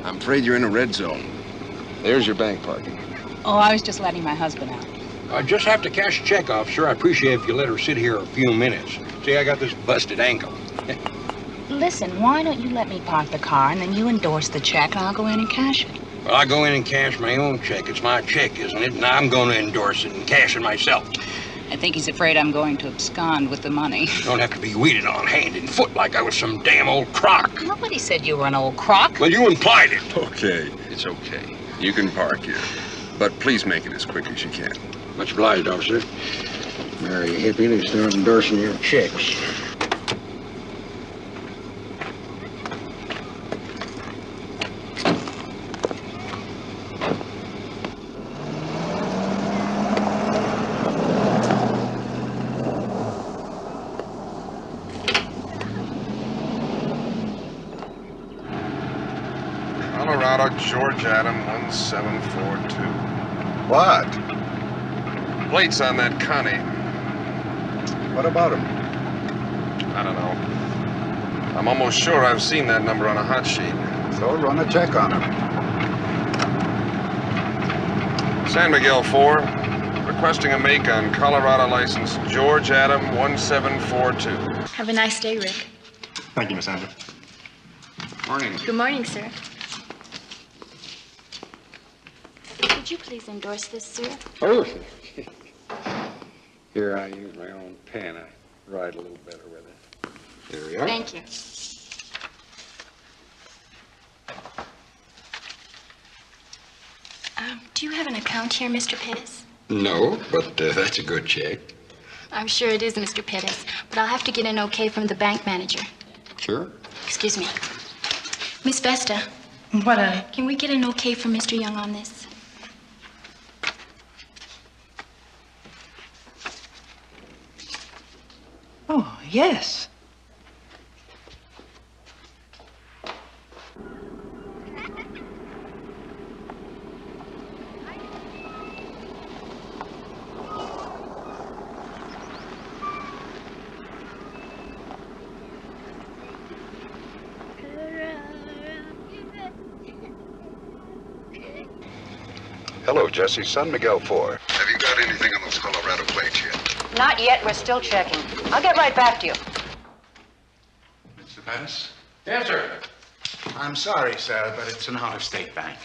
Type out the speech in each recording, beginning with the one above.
I'm afraid you're in a red zone. There's your bank parking. Oh, I was just letting my husband out. I just have to cash a check, officer. I appreciate if you let her sit here a few minutes. See, I got this busted ankle. Listen, why don't you let me park the car and then you endorse the check and I'll go in and cash it? Well, I go in and cash my own check. It's my check, isn't it? And I'm going to endorse it and cash it myself. I think he's afraid I'm going to abscond with the money. Don't have to be weeded on hand and foot like I was some damn old crock. Nobody said you were an old crock. Well, you implied it. Okay, it's okay. You can park here. But please make it as quick as you can. Much obliged, officer. Marry a hippie and start endorsing your checks. George Adam 1742. What? Plates on that Connie. What about him? I don't know. I'm almost sure I've seen that number on a hot sheet. So run a check on him. San Miguel 4, requesting a make on Colorado license George Adam 1742. Have a nice day, Rick. Thank you, Miss Andrew. Morning. Good morning, sir. Would you please endorse this, sir? Oh, here I use my own pen. I write a little better with it. There we are. Thank you. Do you have an account here, Mr. Pettis? No, but that's a good check. I'm sure it is, Mr. Pettis, but I'll have to get an okay from the bank manager. Sure. Excuse me. Miss Vesta. What, honey? Can we get an okay from Mr. Young on this? Oh, yes. Hello, Jesse. San Miguel 4. Have you got anything on those Colorado plates yet? Not yet. We're still checking. I'll get right back to you. Mr. Pettis? Yes, sir. I'm sorry, sir, but it's an out-of-state bank.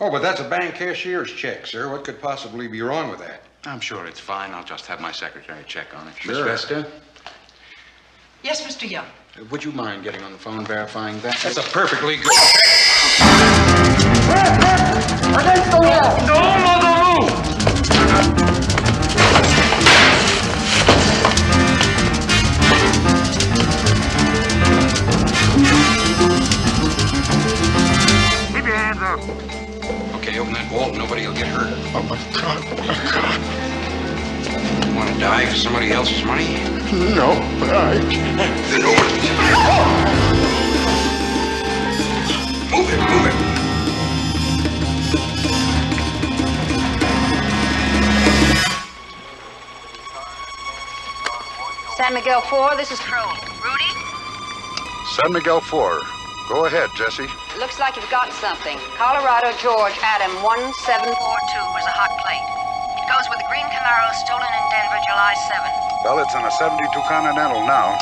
Oh, but that's a bank cashier's check, sir. What could possibly be wrong with that? I'm sure it's fine. I'll just have my secretary check on it. Sure. Miss Vesta, Yes, Mr. Young. would you mind getting on the phone verifying that? That's a perfectly good... Against the wall! Don't move the roof! Keep your hands up. Okay, open that vault. Nobody will get hurt. Oh, my God. Oh, God. You want to die for somebody else's money? No, but I can't. Then open it. Move it, move it. San Miguel 4, this is Crone. Rudy? San Miguel 4. Go ahead, Jesse. Looks like you've got something. Colorado George Adam 1742 was a hot plate. It goes with the green Camaro stolen in Denver July 7. Well, it's in a 72 Continental now.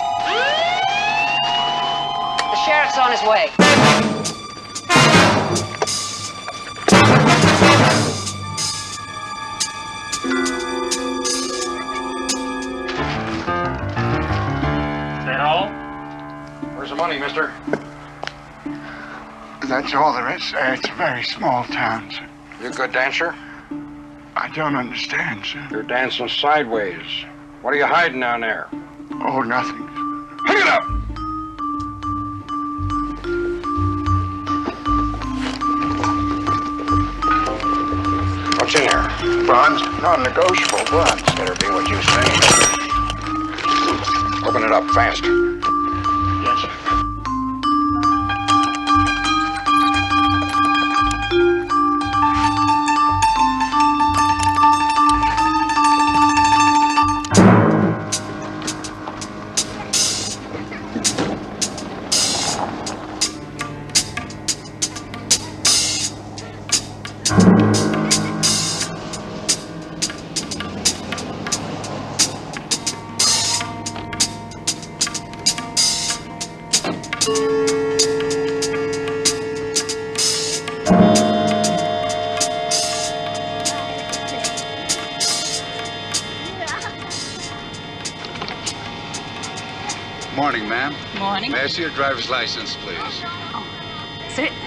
The sheriff's on his way. Is that all? Where's the money, mister? That's all there is, sir. It's a very small town, sir. You a good dancer? I don't understand, sir. You're dancing sideways. What are you hiding down there? Oh, nothing. Pick it up! What's in there? Bonds, non-negotiable bonds. Better be what you say. Open it up fast. Yes, sir. Morning, ma'am. Morning. May I see your driver's license, please? Certainly.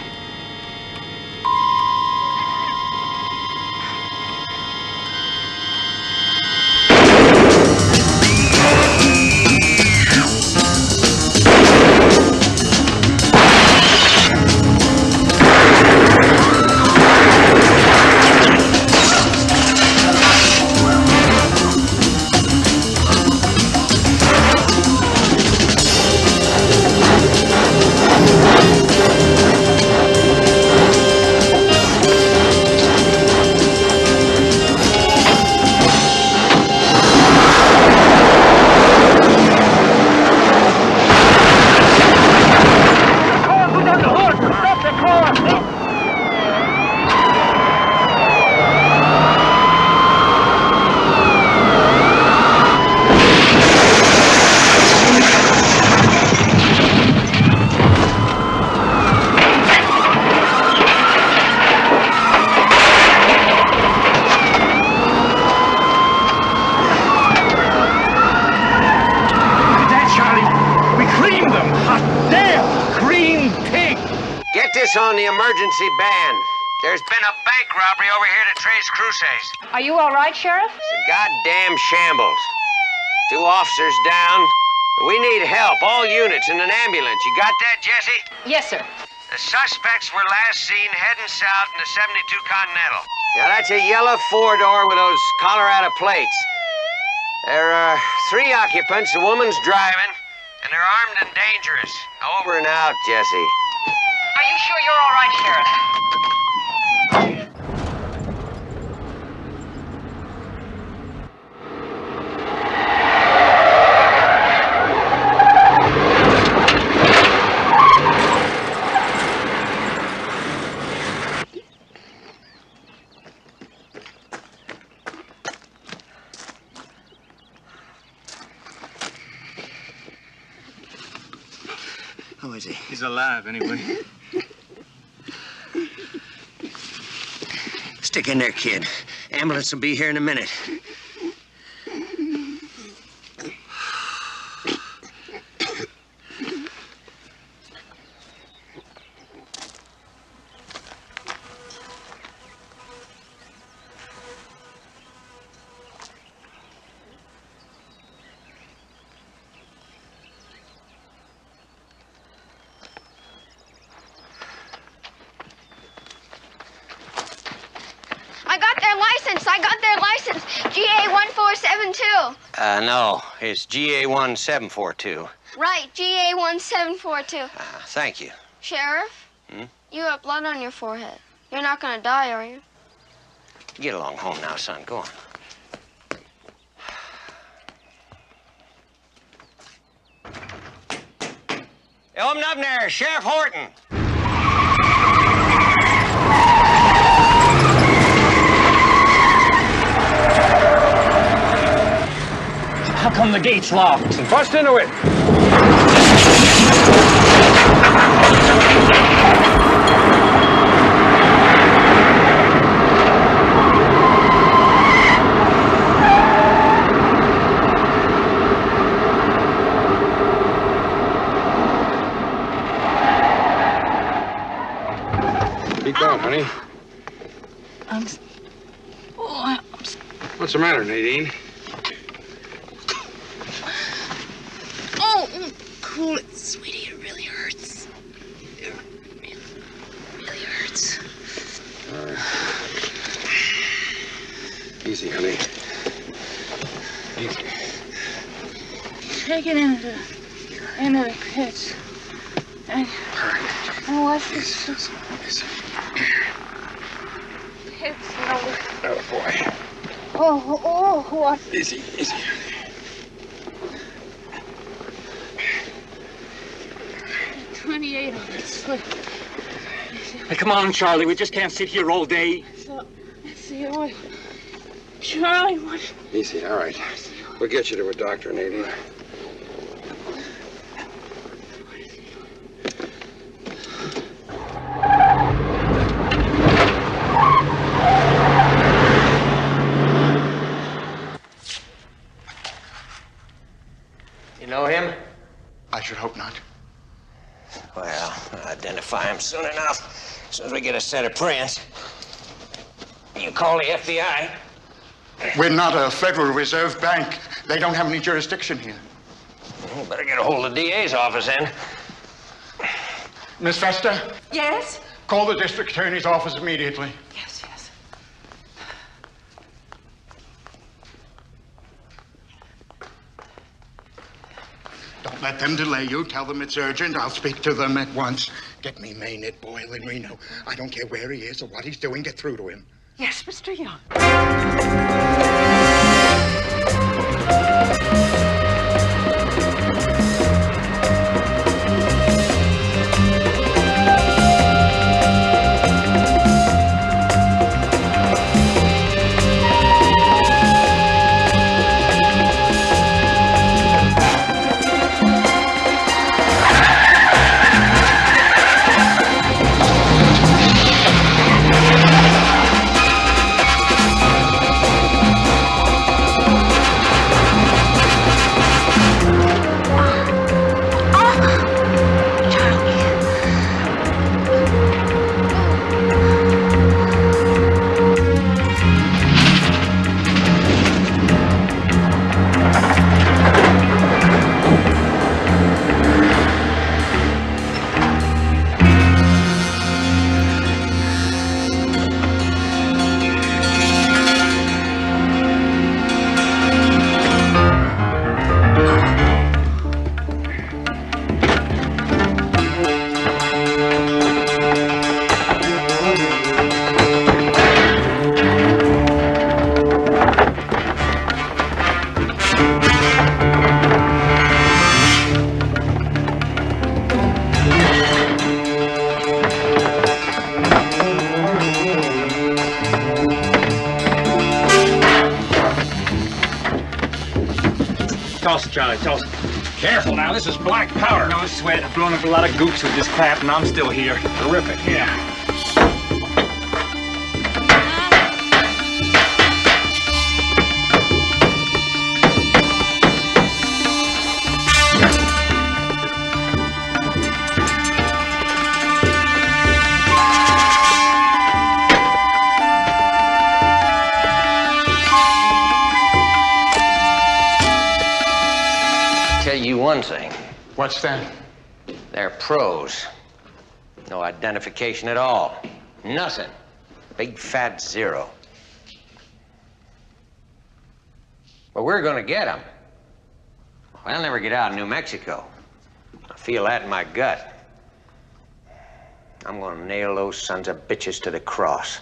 On the emergency band. There's been a bank robbery over here at Tres Cruces. Are you all right, Sheriff? It's a goddamn shambles. 2 officers down. We need help, all units, in an ambulance. You got that, Jesse? Yes, sir. The suspects were last seen heading south in the 72 Continental. Yeah, that's a yellow 4-door with those Colorado plates. There are 3 occupants, a woman's driving, and they're armed and dangerous. Over and out, Jesse. Are you sure you're all right, Sheriff? How is he? He's alive, anyway. Stick in there, kid. Ambulance will be here in a minute. I got their license. GA1472. No. It's GA1742. Right, GA1742. Thank you. Sheriff? You have blood on your forehead. You're not gonna die, are you? Get along home now, son. Go on. Hey, open up there, Sheriff Horton. How come the gate's locked? Bust into it. Be calm, honey. What's the matter, Nadine? Oh, cool it, sweetie. It really hurts. It really hurts. All right. Easy, honey. Easy. Take it into the pits. And watch this. Pits, no. Oh, boy. Oh, what? Easy, easy. 28 on it. Slip. Hey, come on, Charlie. We just can't sit here all day. So, let's see. Charlie, what? Easy, all right. We'll get you to a doctor, Nadine. You know him? I should hope not. Well, I'll identify him soon enough. As soon as we get a set of prints. You call the FBI. We're not a Federal Reserve Bank. They don't have any jurisdiction here. You better get a hold of the DA's office, then. Miss Vesta? Yes? Call the district attorney's office immediately. Yes. Don't let them delay you. Tell them it's urgent. I'll speak to them at once. Get me Maynard Boyle in Reno. I don't care where he is or what he's doing. Get through to him. Yes, Mr. Young. Toss it, Charlie, toss it. Careful now, this is black powder. No sweat. I've blown up a lot of goops with this crap, and I'm still here. Terrific. Yeah. Tell you one thing. What's that? They're pros. No identification at all. Nothing. Big fat zero. But we're gonna get them. They'll never get out of New Mexico. I feel that in my gut. I'm gonna nail those sons of bitches to the cross.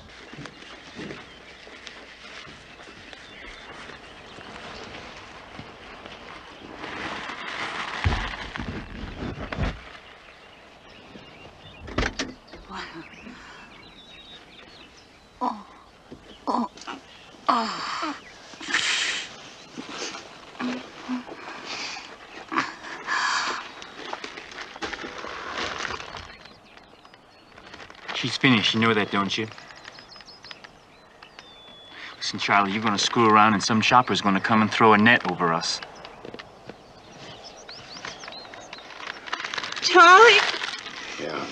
She's finished. You know that, don't you? Listen, Charlie, you're gonna screw around and some chopper's gonna come and throw a net over us. Charlie! Yeah.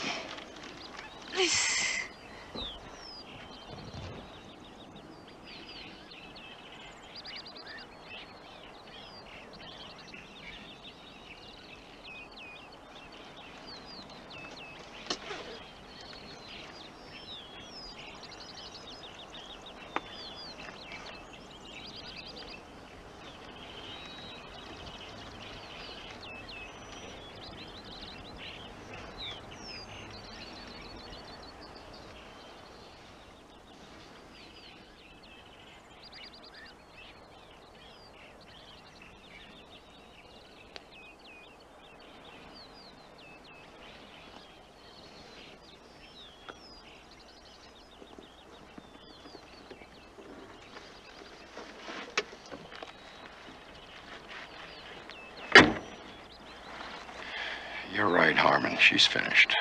You're right, Harmon. She's finished.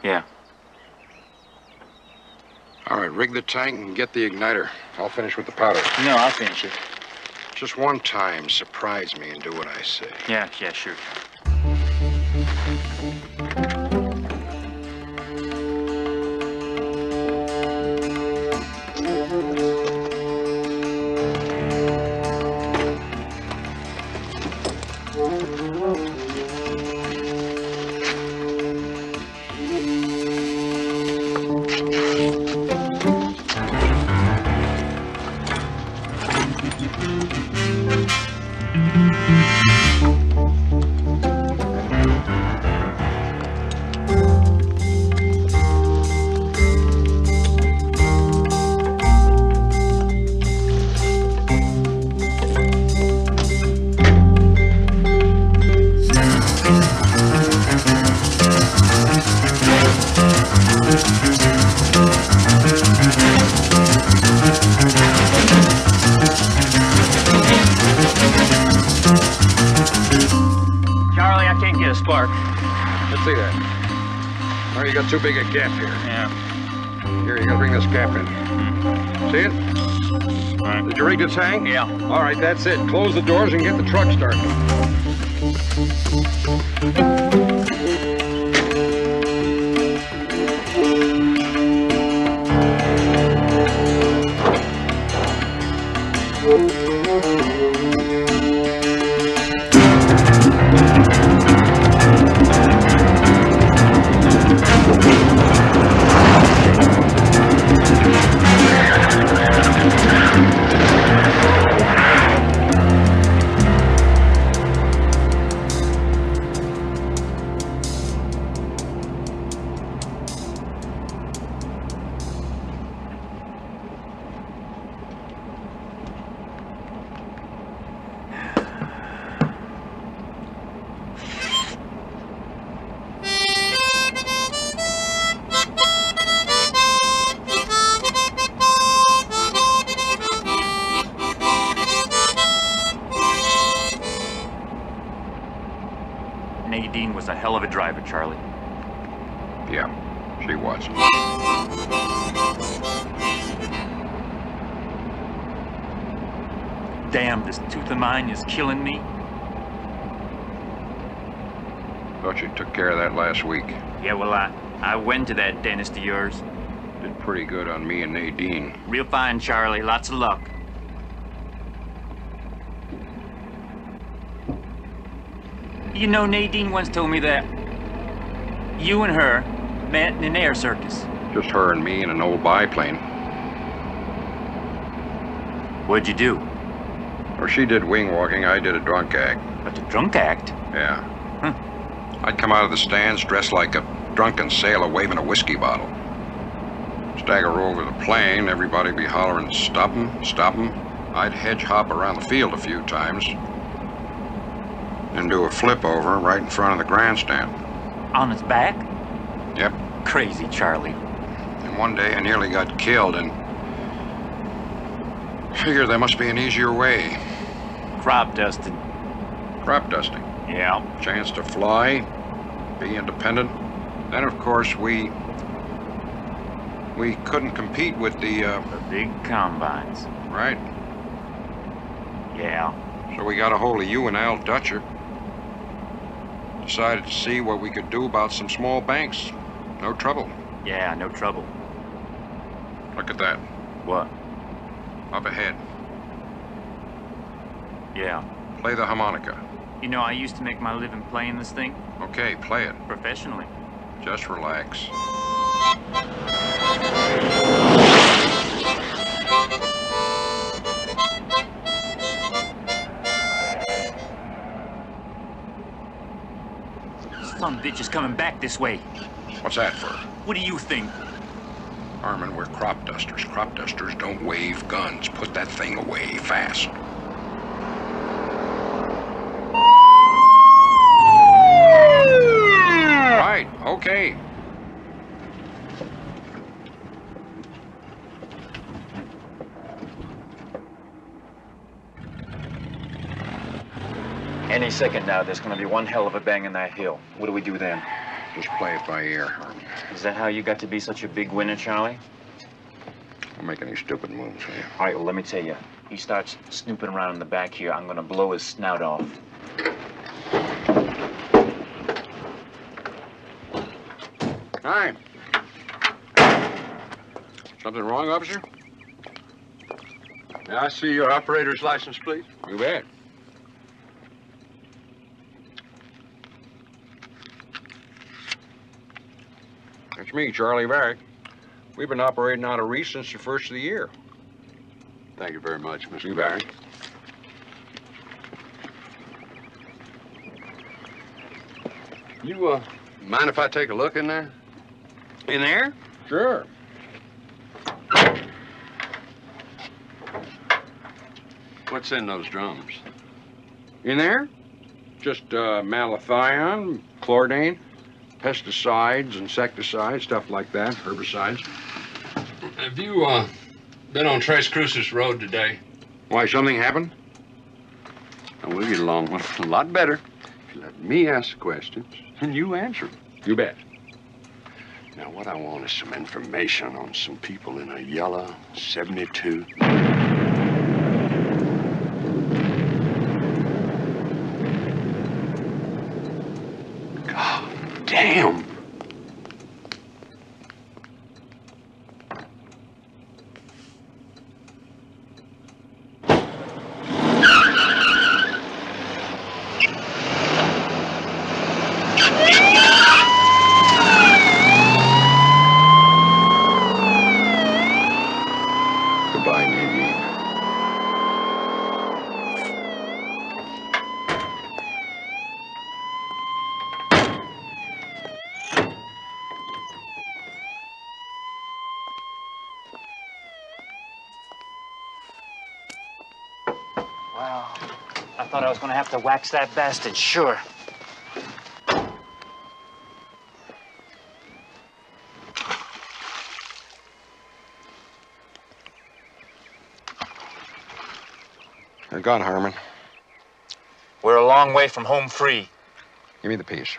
Yeah. All right, rig the tank and get the igniter. I'll finish with the powder. No, I'll finish it. Just one time, surprise me and do what I say. Yeah, sure. Charlie, I can't get a spark. Let's see that. Oh, you got too big a gap here. Yeah. Here, you gotta bring this gap in. See it? All right. Did you rig the tank? Yeah. All right, that's it. Close the doors and get the truck started. hell of a driver, Charlie. Yeah, she was. Damn, this tooth of mine is killing me. Thought you took care of that last week. Yeah, well, I went to that dentist of yours. Did pretty good on me and Nadine. Real fine, Charlie. Lots of luck. You know, Nadine once told me that you and her met in an air circus. Just her and me in an old biplane. What'd you do? Well, she did wing walking, I did a drunk act. But the drunk act? Yeah. I'd come out of the stands dressed like a drunken sailor waving a whiskey bottle. Stagger over the plane, everybody be hollering, "Stop 'em, stop 'em." I'd hedge hop around the field a few times. And do a flip over right in front of the grandstand. On its back? Yep. Crazy, Charlie. And one day I nearly got killed and figured there must be an easier way. Crop dusting. Crop dusting. Yeah. Chance to fly, be independent. Then, of course, we couldn't compete with the big combines. Right. Yeah. So we got a hold of you and Al Dutcher. Decided to see what we could do about some small banks. No trouble. Yeah, no trouble. Look at that. What? Up ahead. Yeah. Play the harmonica. You know, I used to make my living playing this thing. Okay, play it. Professionally. Just relax. Some bitch is coming back this way. What's that for? What do you think? Harmon, we're crop dusters. Crop dusters don't wave guns. Put that thing away fast. Right, okay. Any second now, there's gonna be one hell of a bang in that hill. What do we do then? Just play it by ear, Harmon. Is that how you got to be such a big winner, Charlie? Don't make any stupid moves, will you? All right, well, let me tell you. He starts snooping around in the back here, I'm gonna blow his snout off. Hi. Something wrong, officer? May I see your operator's license, please? You bet. That's me, Charley Varrick. We've been operating out of Reese since the first of the year. Thank you very much, Mr. You bet. You, mind if I take a look in there? In there? Sure. What's in those drums? In there? Just malathion, chlordane, pesticides, insecticides, stuff like that, herbicides. Have you, been on Tres Cruces Road today? Why, something happened? And we'll get along a lot better if you let me ask the questions and you answer them. You bet. Now, what I want is some information on some people in a yellow 72. God damn. Goodbye, Nadine. Wow. I thought I was gonna have to wax that bastard, sure. You're gone, Harmon. We're a long way from home free. Give me the piece.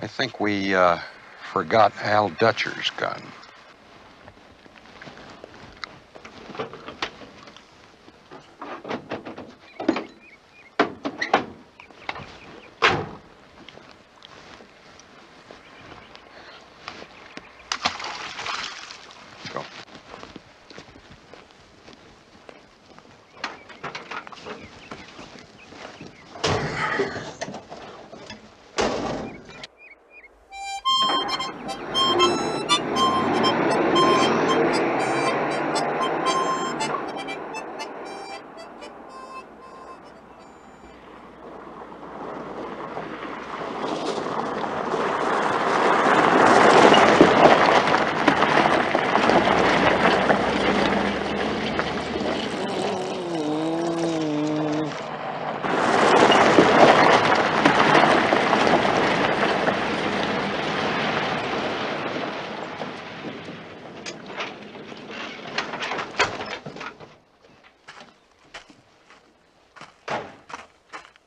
I think we forgot Al Dutcher's gun. Go.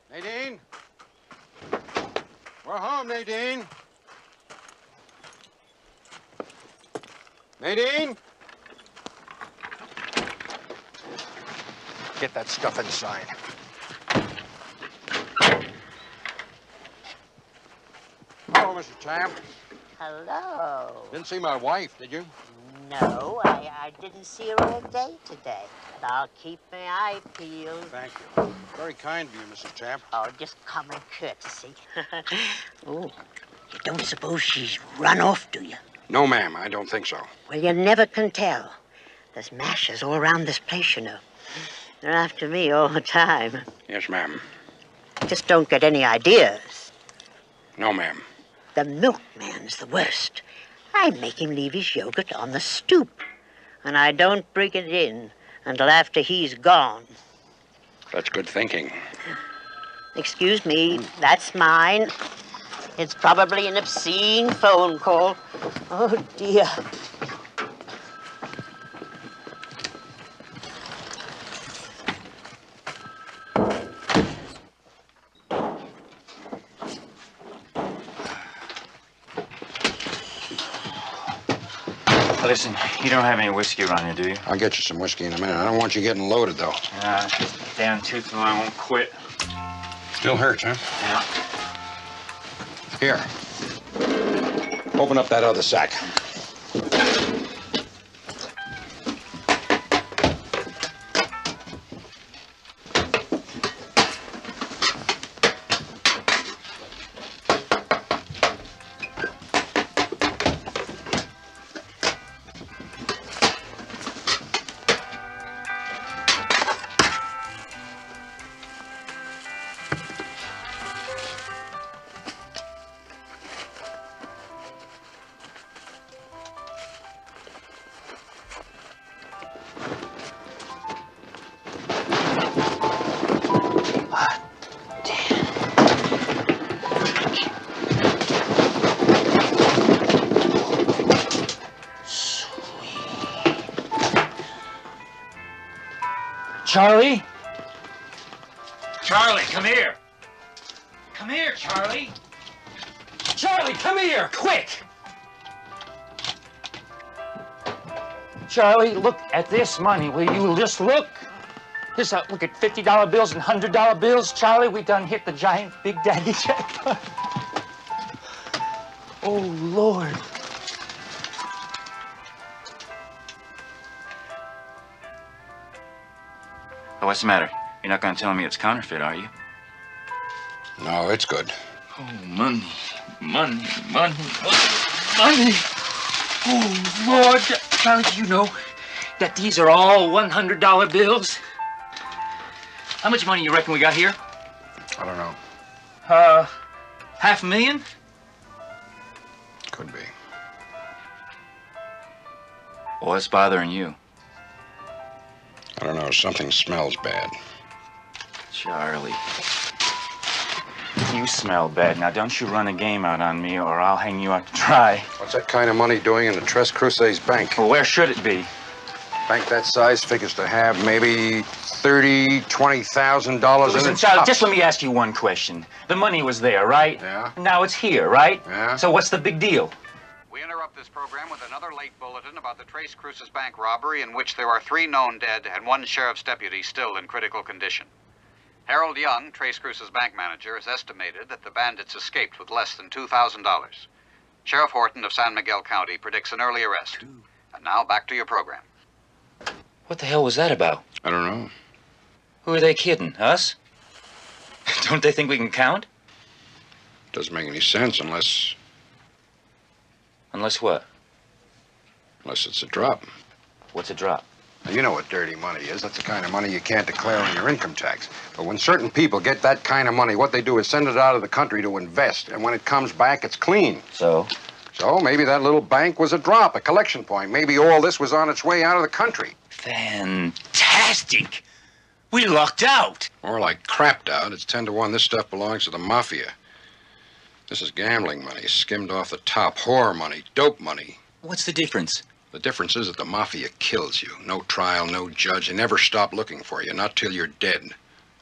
Nadine? We're home, Nadine. Nadine? Get that stuff inside. Hello, Mr. Champ. Hello. Didn't see my wife, did you? No, I didn't see her all day today. But I'll keep my eye peeled. Thank you. Very kind of you, Mrs. Champ. Oh, just common courtesy. Oh, you don't suppose she's run off, do you? No, ma'am, I don't think so. Well, you never can tell. There's mashers all around this place, you know. They're after me all the time. Yes, ma'am. Just don't get any ideas. No, ma'am. The milkman's the worst. I make him leave his yogurt on the stoop. And I don't bring it in until after he's gone. That's good thinking. Excuse me, that's mine. It's probably an obscene phone call. Oh, dear. Listen, you don't have any whiskey around here, do you? I'll get you some whiskey in a minute. I don't want you getting loaded, though. Damn tooth till I won't quit. Still hurts, huh? Yeah. Here. Open up that other sack. Charlie? Charlie, come here. Come here, Charlie. Charlie, come here, quick. Charlie, look at this money. Will you just look? Just look at $50 bills and $100 bills. Charlie, we done hit the giant Big Daddy jackpot. Oh, Lord. What's the matter? You're not going to tell me it's counterfeit, are you? No, it's good. Oh, money, money, money, money, money. Oh, Lord. Charlie, do you know that these are all $100 bills? How much money you reckon we got here? I don't know. $500,000? Could be. Well, what's bothering you? I don't know. Something smells bad. Charlie. You smell bad. Now, don't you run a game out on me, or I'll hang you out to dry. What's that kind of money doing in the Tres Cruces Bank? Well, where should it be? Bank that size figures to have maybe $20,000 in Listen, it. Charlie, just let me ask you one question. The money was there, right? Yeah. Now it's here, right? Yeah. So what's the big deal? We interrupt this program with another late bulletin about the Tres Cruces bank robbery in which there are 3 known dead and 1 sheriff's deputy still in critical condition. Harold Young, Tres Cruces bank manager, has estimated that the bandits escaped with less than $2,000. Sheriff Horton of San Miguel County predicts an early arrest. And now back to your program. What the hell was that about? I don't know. Who are they kidding? Us? Don't they think we can count? Doesn't make any sense unless... Unless what? Unless it's a drop. What's a drop? Now, you know what dirty money is. That's the kind of money you can't declare on your income tax. But when certain people get that kind of money, what they do is send it out of the country to invest. And when it comes back, it's clean. So? So maybe that little bank was a drop, a collection point. Maybe all this was on its way out of the country. Fantastic! We lucked out! More like crapped out. It's 10 to 1. This stuff belongs to the mafia. This is gambling money, skimmed off the top. Whore money, dope money. What's the difference? The difference is that the mafia kills you. No trial, no judge. They never stop looking for you, not till you're dead.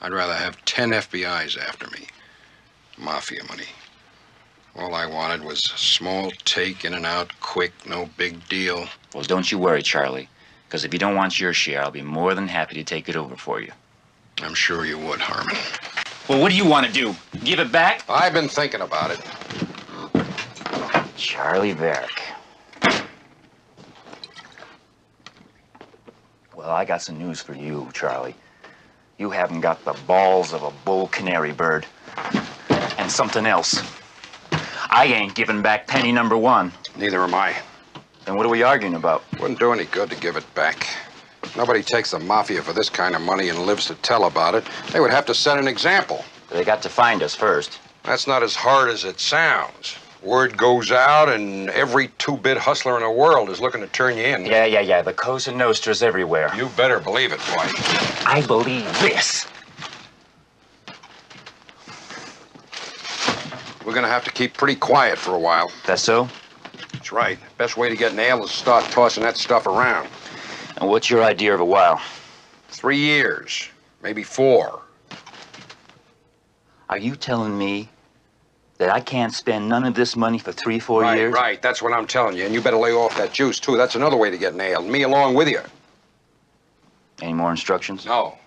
I'd rather have 10 FBI's after me. Mafia money. All I wanted was a small take, in and out, quick, no big deal. Well, don't you worry, Charlie. Because if you don't want your share, I'll be more than happy to take it over for you. I'm sure you would, Harmon. Well, what do you want to do? Give it back? I've been thinking about it. Charley Varrick. Well, I got some news for you, Charlie. You haven't got the balls of a bull canary bird. And something else. I ain't giving back penny number 1. Neither am I. Then what are we arguing about? Wouldn't do any good to give it back. Nobody takes the mafia for this kind of money and lives to tell about it. They would have to set an example. They got to find us first. That's not as hard as it sounds. Word goes out, and every 2-bit hustler in the world is looking to turn you in. Yeah. The Cosa Nostra's everywhere. You better believe it, boy. I believe this. We're gonna have to keep pretty quiet for a while. That's so? That's right. Best way to get nailed is to start tossing that stuff around. And what's your idea of a while? 3 years, maybe 4. Are you telling me that I can't spend none of this money for 3-4 years? Right. That's what I'm telling you. And you better lay off that juice, too. That's another way to get nailed. Me along with you. Any more instructions? No.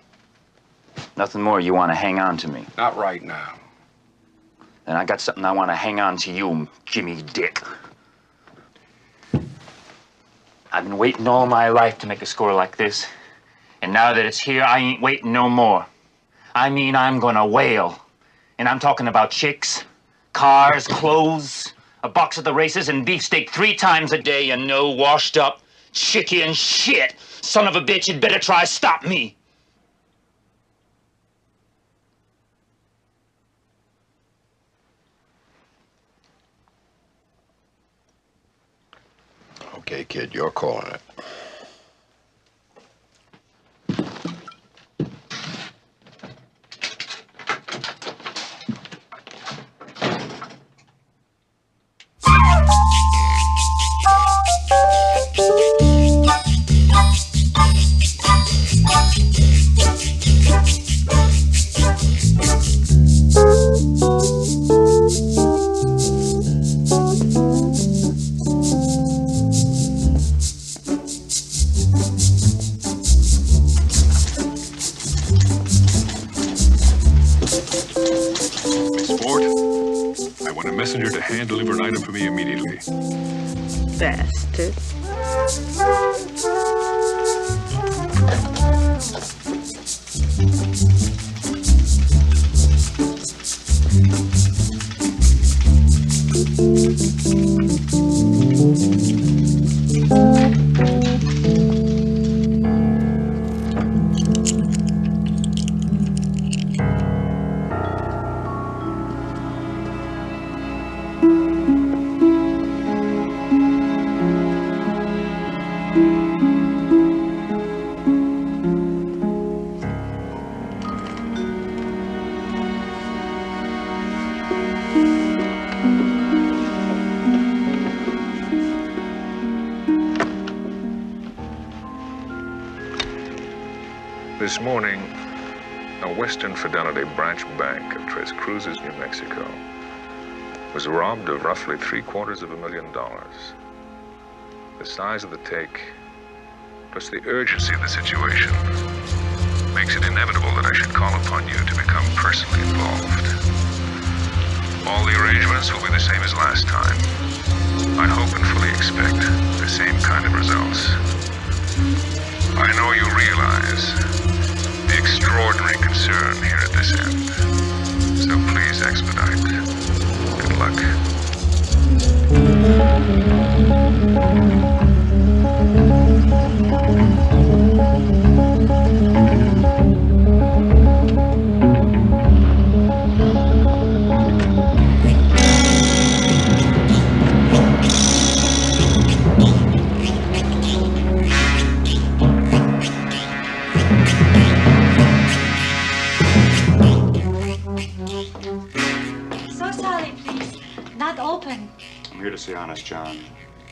Nothing more you want to hang on to me? Not right now. Then I got something I want to hang on to you, Jimmy Dick. I've been waiting all my life to make a score like this. And now that it's here, I ain't waiting no more. I mean, I'm gonna wail. And I'm talking about chicks, cars, clothes, a box at the races, and beefsteak 3 times a day, and no washed up chicken shit. Son of a bitch, you'd better try stop me. Okay, kid, you're calling it. Messenger to hand deliver an item for me immediately. Bastard. This morning, a Western Fidelity branch bank at Tres Cruces, New Mexico, was robbed of roughly $750,000. The size of the take, plus the urgency of the situation, makes it inevitable that I should call upon you to become personally involved. All the arrangements will be the same as last time. I hope and fully expect the same kind of results. I know you realize the extraordinary concern here at this end, so please expedite. Good luck. So sorry, please. Not open. I'm here to see Honest John.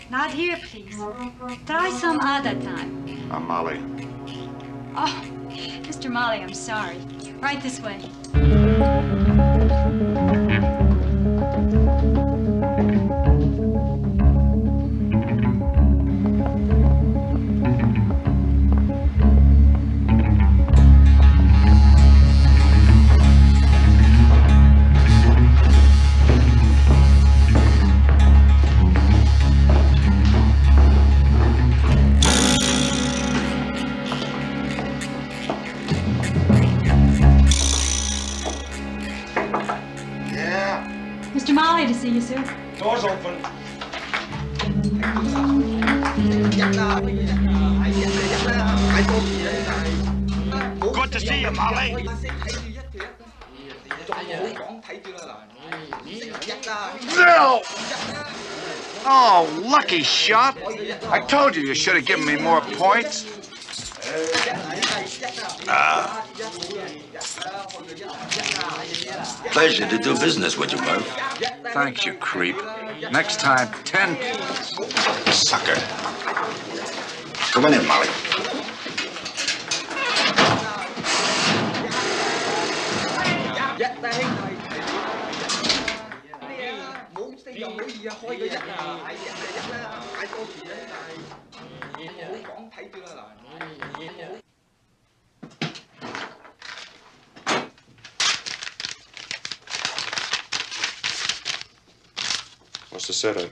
Not here, please. Try some other time. I'm Molly. Oh, Mr. Molly, I'm sorry. Right this way. Mr. Molly to see you, sir. Door's open. Good to see you, Molly. No! Oh, lucky shot. I told you should have given me more points. Pleasure to do business with you, Murph. Thanks, you creep. Next time, 10 points. Sucker. Come on in, Molly. What's the setup?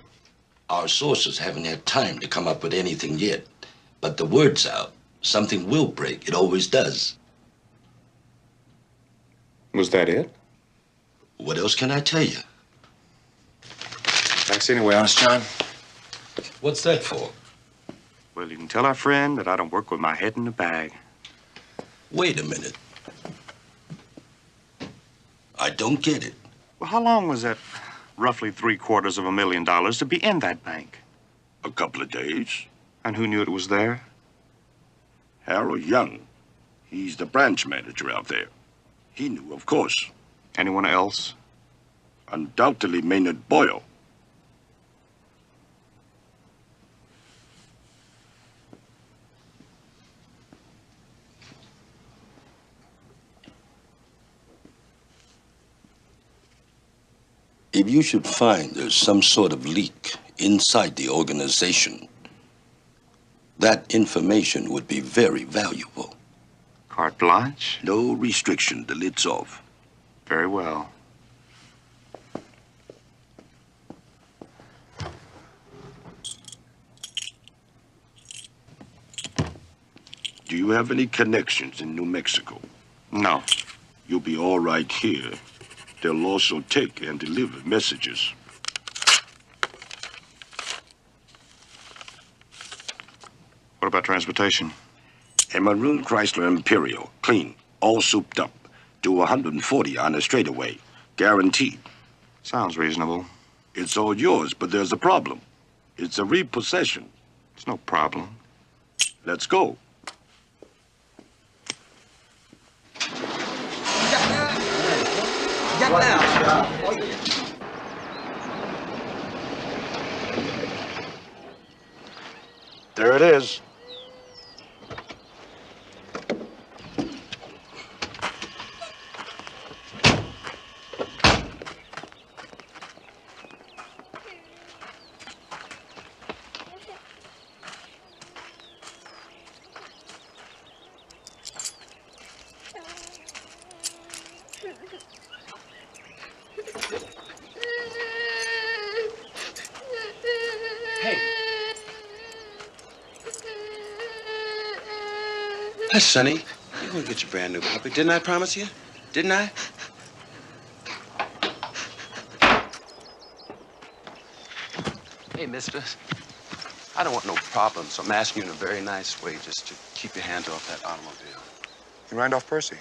Our sources haven't had time to come up with anything yet. But the word's out. Something will break. It always does. Was that it? What else can I tell you? Thanks anyway, Honest John. What's that for? Well, you can tell our friend that I don't work with my head in the bag. Wait a minute. I don't get it. Well, how long was that roughly $750,000 to be in that bank? A couple of days. And who knew it was there? Harold Young. He's the branch manager out there. He knew, of course. Anyone else? Undoubtedly Maynard Boyle. If you should find there's some sort of leak inside the organization, that information would be very valuable. Carte blanche? No restriction. The lid's off. Very well. Do you have any connections in New Mexico? No. You'll be all right here. They'll also take and deliver messages. What about transportation? A maroon Chrysler Imperial, clean, all souped up. Do 140 on a straightaway, guaranteed. Sounds reasonable. It's all yours, but there's a problem. It's a repossession. It's no problem. Let's go. There it is. Hey. Hi, Sonny. You're gonna get your brand new puppy. Didn't I promise you? Didn't I? Hey, mister. I don't want no problems, so I'm asking you in a very nice way just to keep your hands off that automobile. You ran off Percy.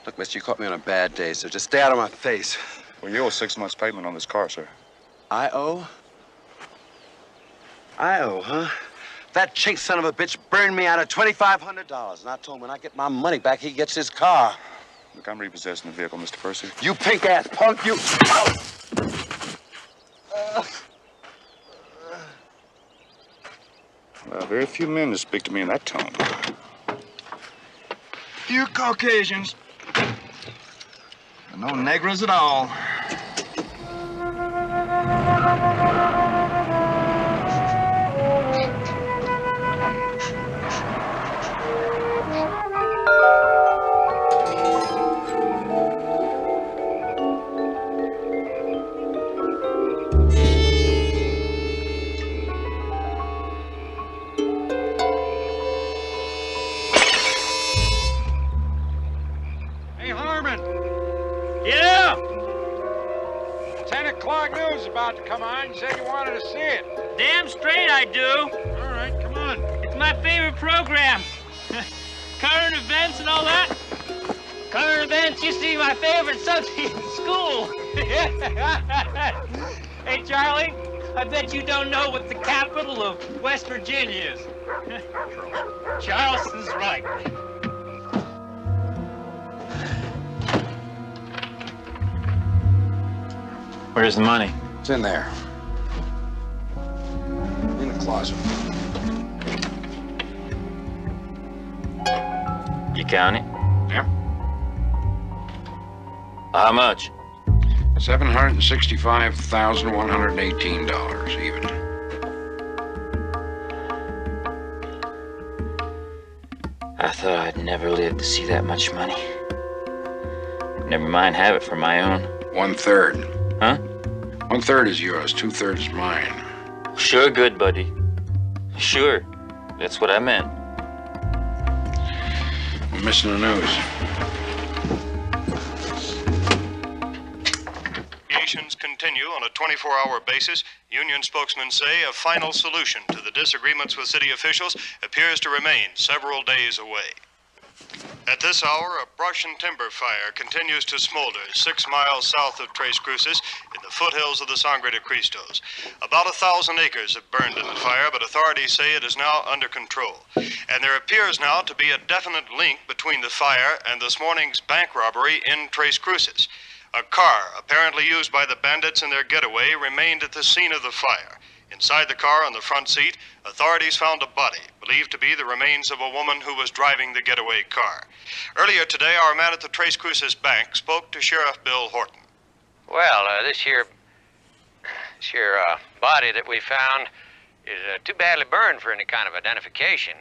Look, mister, you caught me on a bad day, so just stay out of my face. Well, you owe 6 months' payment on this car, sir. I owe? I owe, huh? That chink son of a bitch burned me out of $2,500, and I told him when I get my money back, he gets his car. Look, I'm repossessing the vehicle, Mr. Percy. You pink-ass punk, you... Well, very few men to speak to me in that tone. You Caucasians. No Negros at all. Hey, Harmon. Yeah? 10 o'clock news is about to come on. You said you wanted to see it. Damn straight I do. All right, come on. It's my favorite program. Current events and all that. Current events used to be my favorite subject in school. Hey, Charlie, I bet you don't know what the capital of West Virginia is. Charleston's right. Where's the money? It's in there. In the closet. You count it? Yeah. How much? $765,118 even. I thought I'd never live to see that much money. Never mind, have it for my own. 1/3. Huh? 1/3 is yours, 2/3 is mine. Sure, good, buddy. Sure. That's what I meant. We're missing the news. Negotiations continue on a 24-hour basis. Union spokesmen say a final solution to the disagreements with city officials appears to remain several days away. At this hour, a brush and timber fire continues to smolder 6 miles south of Tres Cruces in the foothills of the Sangre de Cristos. About 1,000 acres have burned in the fire, but authorities say it is now under control. And there appears now to be a definite link between the fire and this morning's bank robbery in Tres Cruces. A car, apparently used by the bandits in their getaway, remained at the scene of the fire. Inside the car on the front seat, authorities found a body, believed to be the remains of a woman who was driving the getaway car. Earlier today, our man at the Tres Cruces Bank spoke to Sheriff Bill Horton. Well, this here body that we found is too badly burned for any kind of identification,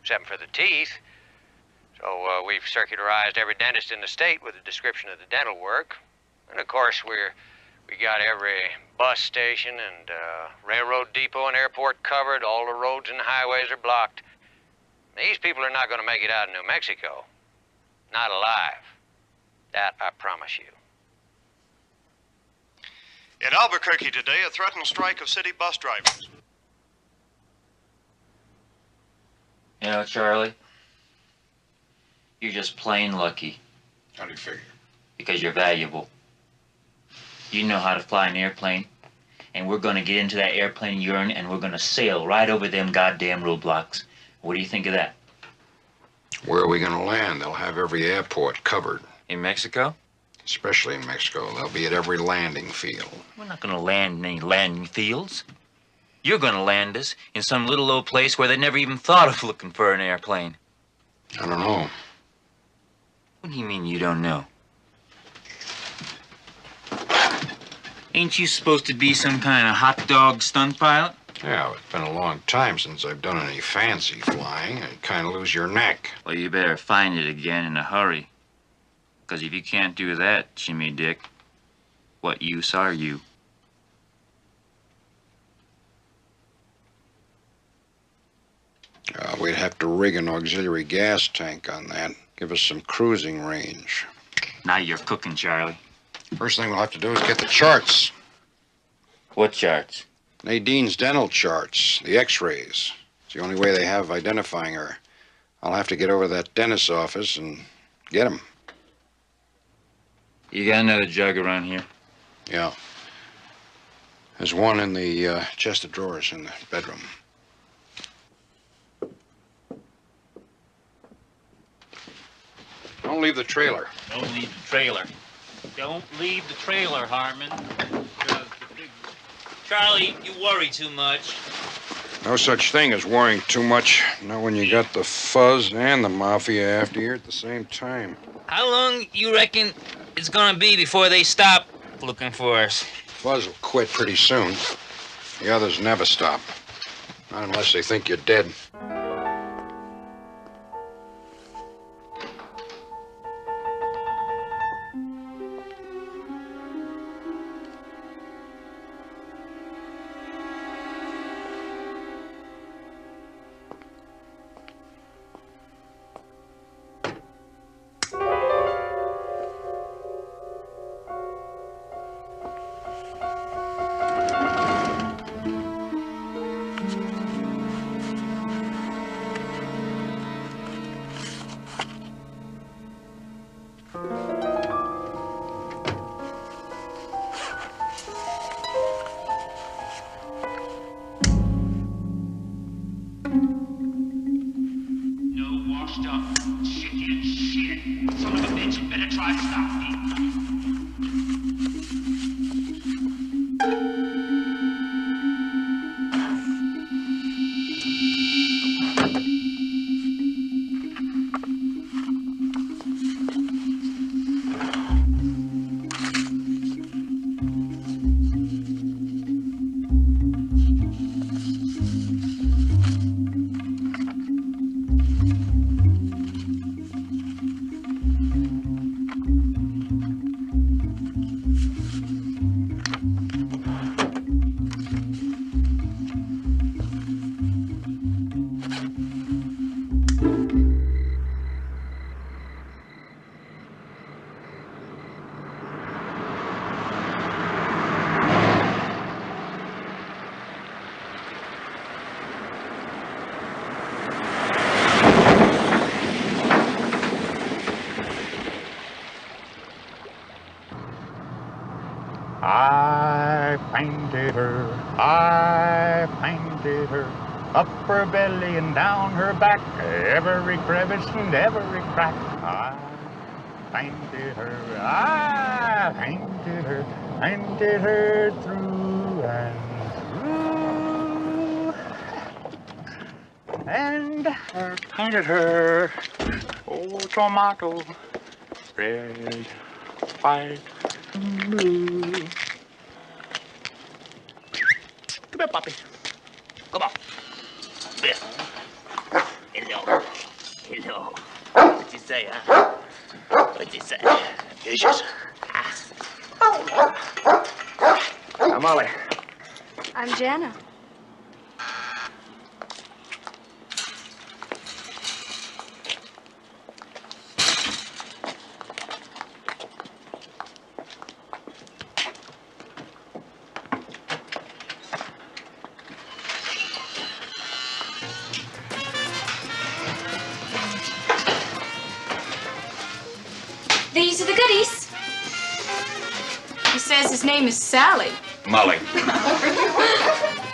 except for the teeth. So we've circularized every dentist in the state with a description of the dental work. And of course, we got every bus station and railroad depot and airport covered. All the roads and highways are blocked. These people are not going to make it out of New Mexico. Not alive. That I promise you. In Albuquerque today, a threatened strike of city bus drivers. You know, Charlie, you're just plain lucky. How do you figure? Because you're valuable. You know how to fly an airplane, and we're gonna get into that airplane you're in, and we're gonna sail right over them goddamn roadblocks. What do you think of that? Where are we gonna land? They'll have every airport covered. In Mexico? Especially in Mexico. They'll be at every landing field. We're not gonna land in any landing fields. You're gonna land us in some little old place where they never even thought of looking for an airplane. I don't know. What do you mean you don't know? Ain't you supposed to be some kind of hot dog stunt pilot? Yeah, it's been a long time since I've done any fancy flying. You kind of lose your neck. Well, you better find it again in a hurry. Because if you can't do that, Jimmy Dick, what use are you? We'd have to rig an auxiliary gas tank on that. Give us some cruising range. Now you're cooking, Charlie. First thing we'll have to do is get the charts. What charts? Nadine's dental charts, the x-rays. It's the only way they have of identifying her. I'll have to get over to that dentist's office and get them. You got another jug around here? Yeah. There's one in the chest of drawers in the bedroom. Don't leave the trailer. Don't leave the trailer. Don't leave the trailer, Harmon. Charlie, you worry too much. No such thing as worrying too much. Not when you got the fuzz and the mafia after you at the same time. How long you reckon it's gonna be before they stop looking for us? Fuzz will quit pretty soon. The others never stop. Not unless they think you're dead. I painted her, up her belly and down her back, every crevice and every crack. I painted her through and through. And I painted her, oh, tomato, red, white, blue. Come here, puppy. Come on. Here. Hello. Hello. What'd you say, huh? What'd you say? Dishes. I'm Molly. I'm Jana. These are the goodies. He says his name is Sally. Molly.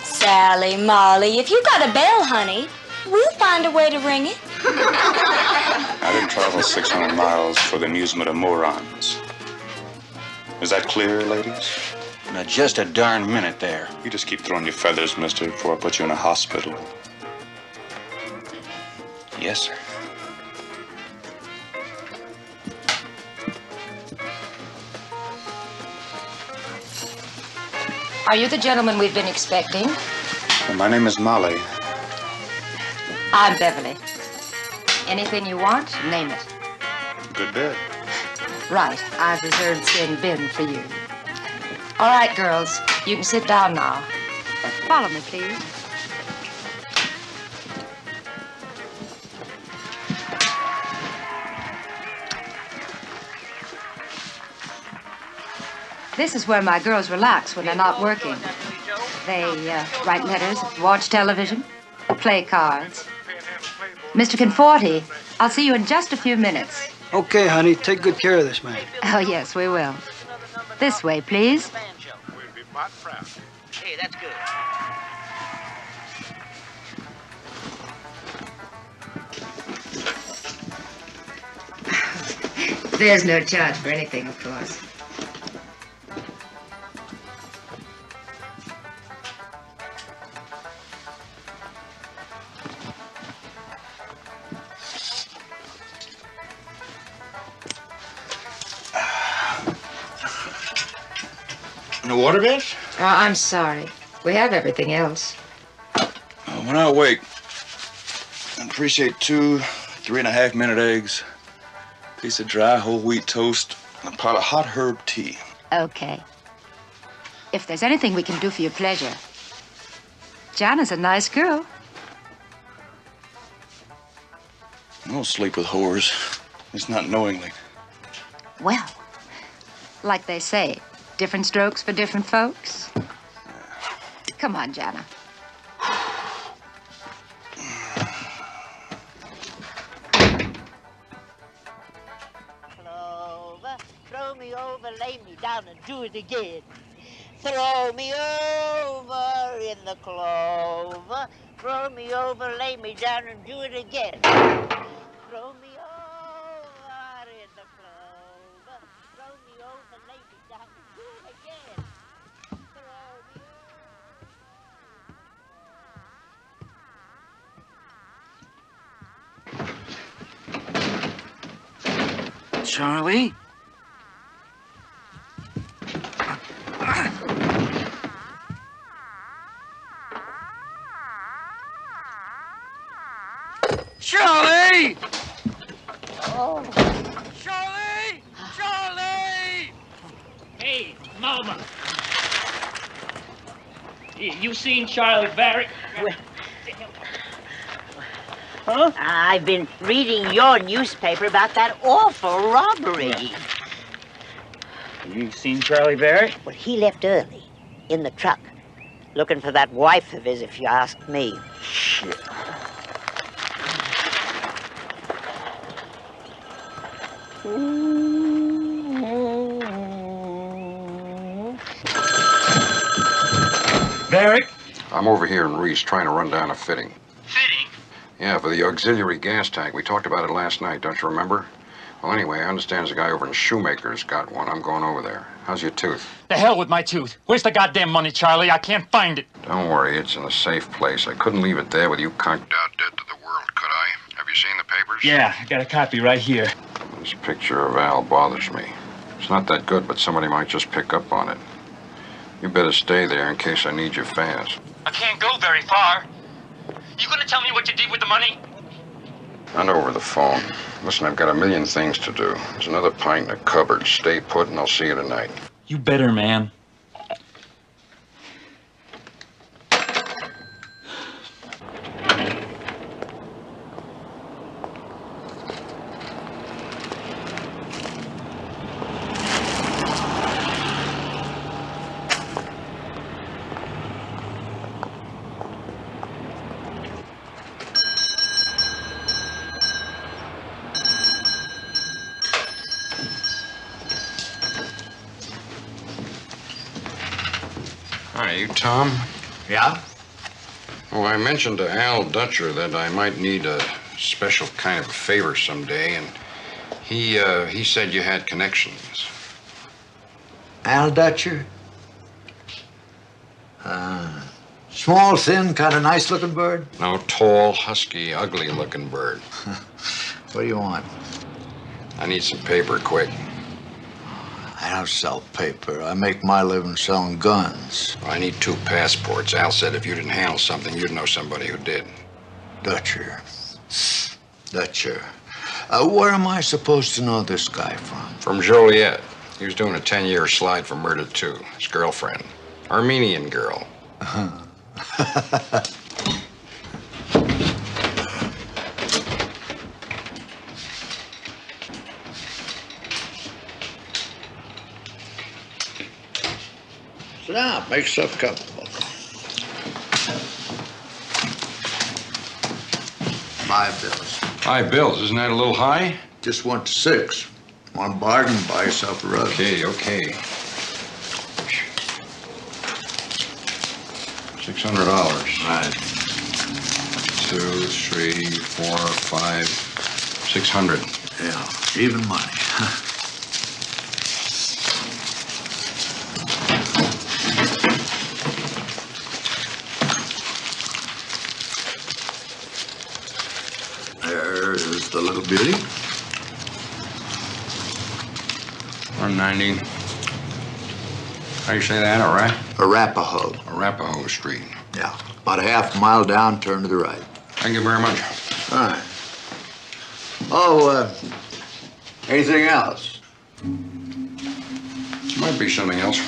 Sally, Molly, if you got a bell, honey, we'll find a way to ring it. I didn't travel 600 miles for the amusement of morons. Is that clear, ladies? Now, just a darn minute there. You just keep throwing your feathers, mister, before I put you in a hospital. Yes, sir. Are you the gentleman we've been expecting? Well, my name is Molly. I'm Beverly. Anything you want, name it. Good bed. Right. I've reserved Sin Bin for you. All right, girls. You can sit down now. Follow me, please. This is where my girls relax when they're not working. They write letters, watch television, play cards. Mr. Conforti, I'll see you in just a few minutes. Okay, honey. Take good care of this man. Oh, yes, we will. This way, please. Hey, that's good. There's no charge for anything, of course. No water, Bess? Oh, I'm sorry. We have everything else. When I awake, I appreciate 2 3.5-minute eggs, a piece of dry whole wheat toast, and a pot of hot herb tea. Okay. If there's anything we can do for your pleasure. Jana's a nice girl. I don't sleep with whores. It's not knowingly. Well, like they say, different strokes for different folks. Come on, Jana. Clover, throw me over, lay me down, and do it again. Throw me over in the clover. Throw me over, lay me down, and do it again. Throw me over in the clover. Throw me over, lay me down, and do it again. Charlie? Charlie! Oh. Charlie! Charlie! Hey, Mama. You seen Charley Varrick? Huh? I've been reading your newspaper about that awful robbery. You seen Charley Varrick? Well, he left early, in the truck, looking for that wife of his, if you ask me. Varrick? I'm over here in Reese trying to run down a fitting. Fitting? Yeah, for the auxiliary gas tank. We talked about it last night, don't you remember? Well, anyway, I understand there's a guy over in Shoemaker's got one. I'm going over there. How's your tooth? The hell with my tooth. Where's the goddamn money, Charlie? I can't find it. Don't worry, it's in a safe place. I couldn't leave it there with you conked out dead to the world, could I? Have you seen the papers? Yeah, I got a copy right here. This picture of Al bothers me. It's not that good, but somebody might just pick up on it. You better stay there in case I need you fast. I can't go very far. You gonna tell me what you did with the money? Not over the phone. Listen, I've got a million things to do. There's another pint in the cupboard. Stay put and I'll see you tonight. You better, man. Hi, you Tom? Yeah? Oh, I mentioned to Al Dutcher that I might need a special kind of a favor someday, and he said you had connections. Al Dutcher? Small, thin, kind of nice-looking bird? No, tall, husky, ugly-looking bird. What do you want? I need some paper quick. I don't sell paper. I make my living selling guns. I need 2 passports. Al said if you didn't handle something, you'd know somebody who did. Dutcher. Where am I supposed to know this guy from? From Joliet. He was doing a 10-year slide for murder, too. His girlfriend. Armenian girl. Sit down. Make yourself comfortable. 5 bills. 5 bills? Isn't that a little high? Just went to 6. One bargain, buy yourself a rug. Okay. $600. Right. 2, 3, 4, 5, 600. Yeah, even money. There's the little beauty. 190. How do you say that? Arapahoe. Arapahoe Street. Yeah. About a half mile down, turn to the right. Thank you very much. All right. Oh, anything else? Might be something else.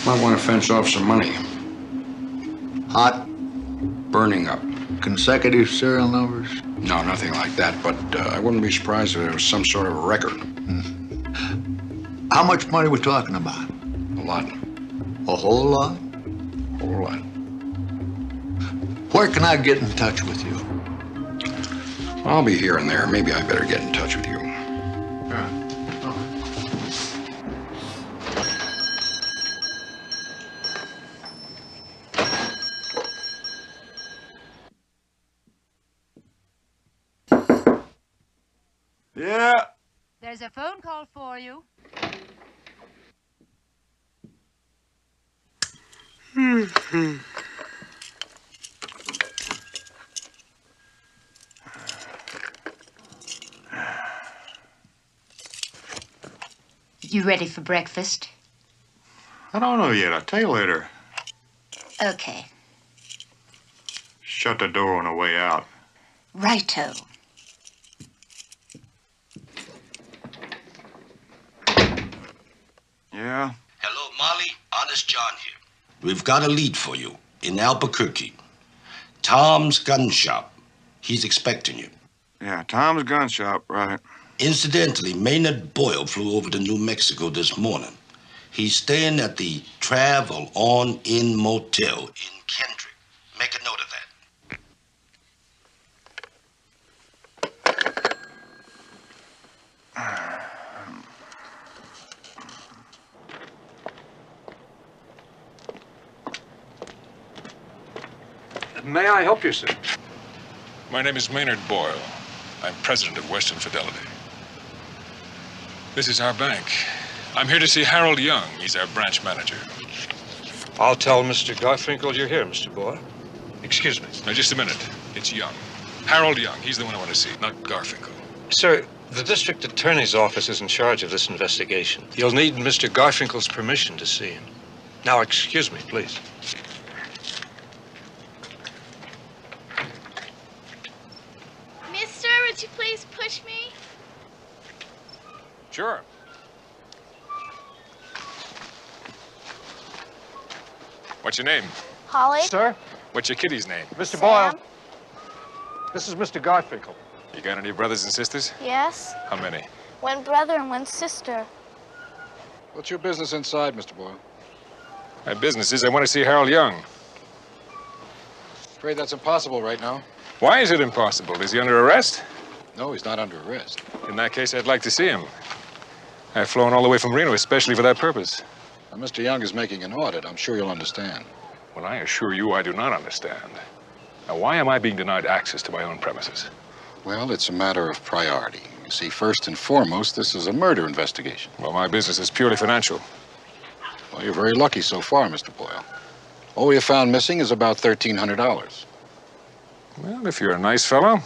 Might want to fence off some money. Hot? Burning up. Consecutive serial numbers? No, nothing like that, but I wouldn't be surprised if there was some sort of a record. How much money we talking about? A lot. A whole lot? A whole lot. Where can I get in touch with you? I'll be here and there. Maybe I better get in touch with you. Yeah. There's a phone call for you. You ready for breakfast? I don't know yet. I'll tell you later. Okay. Shut the door on the way out. Righto. Yeah? Hello, Molly. Honest John here. We've got a lead for you in Albuquerque. Tom's gun shop. He's expecting you. Yeah, Tom's gun shop, right. Incidentally, Maynard Boyle flew over to New Mexico this morning. He's staying at the Travel On Inn Motel in Kendrick. Make a note of that. May I help you, sir? My name is Maynard Boyle. I'm president of Western Fidelity. This is our bank. I'm here to see Harold Young. He's our branch manager. I'll tell Mr. Garfinkel you're here, Mr. Boyle. Excuse me. Now, just a minute. It's Young. Harold Young. He's the one I want to see, not Garfinkel. Sir, the district attorney's office is in charge of this investigation. You'll need Mr. Garfinkel's permission to see him. Now, excuse me, please. Mister, would you please push me? Sure. What's your name? Holly? Sir? What's your kitty's name? Mr. Boyle. This is Mr. Garfinkel. You got any brothers and sisters? Yes. How many? One brother and one sister. What's your business inside, Mr. Boyle? My business is I want to see Harold Young. Afraid that's impossible right now. Why is it impossible? Is he under arrest? No, he's not under arrest. In that case, I'd like to see him. I've flown all the way from Reno especially for that purpose. Now, Mr. Young is making an audit. I'm sure you'll understand. Well, I assure you I do not understand. Now, why am I being denied access to my own premises? Well, it's a matter of priority. You see, first and foremost, this is a murder investigation. Well, my business is purely financial. Well, you're very lucky so far, Mr. Boyle. All we have found missing is about $1,300. Well, if you're a nice fellow,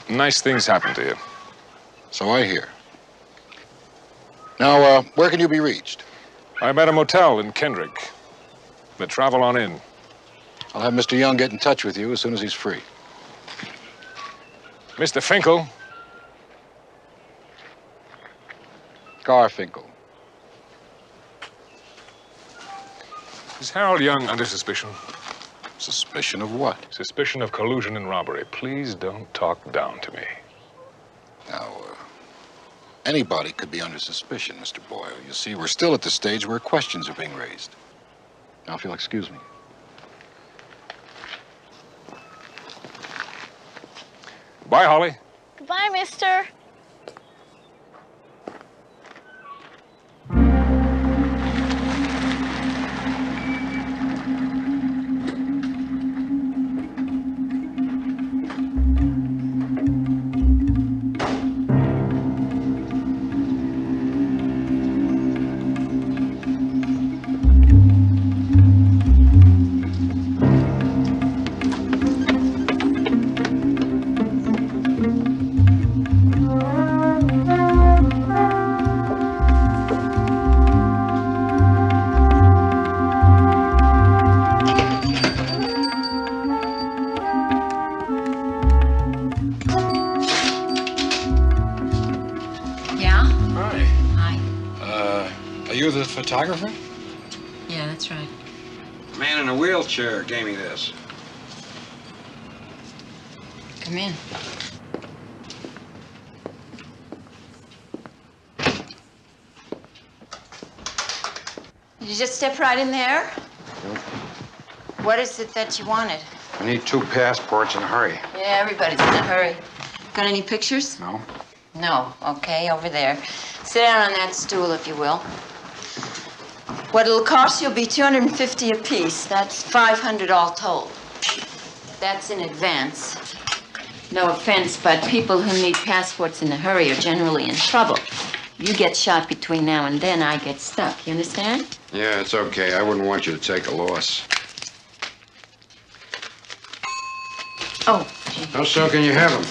nice things happen to you. So I hear. Now, where can you be reached? I'm at a motel in Kendrick. The Travel On Inn. I'll have Mr. Young get in touch with you as soon as he's free. Mr. Finkel. Garfinkel. Is Harold Young under suspicion? Suspicion of what? Suspicion of collusion and robbery. Please don't talk down to me. Now, anybody could be under suspicion, Mr. Boyle. You see, we're still at the stage where questions are being raised. Now, if you'll excuse me. Bye, Holly. Goodbye, mister. The photographer? Yeah, that's right. A man in a wheelchair gave me this. Come in. Did you just step right in there? What is it that you wanted? I need 2 passports in a hurry. Yeah, everybody's in a hurry. Got any pictures? No? No. Okay, over there. Sit down on that stool, if you will. What it'll cost you will be $250 apiece. That's $500 all told. That's in advance. No offense, but people who need passports in a hurry are generally in trouble. You get shot between now and then, I get stuck. You understand? Yeah, it's okay. I wouldn't want you to take a loss. Oh, gee. How soon can you have them?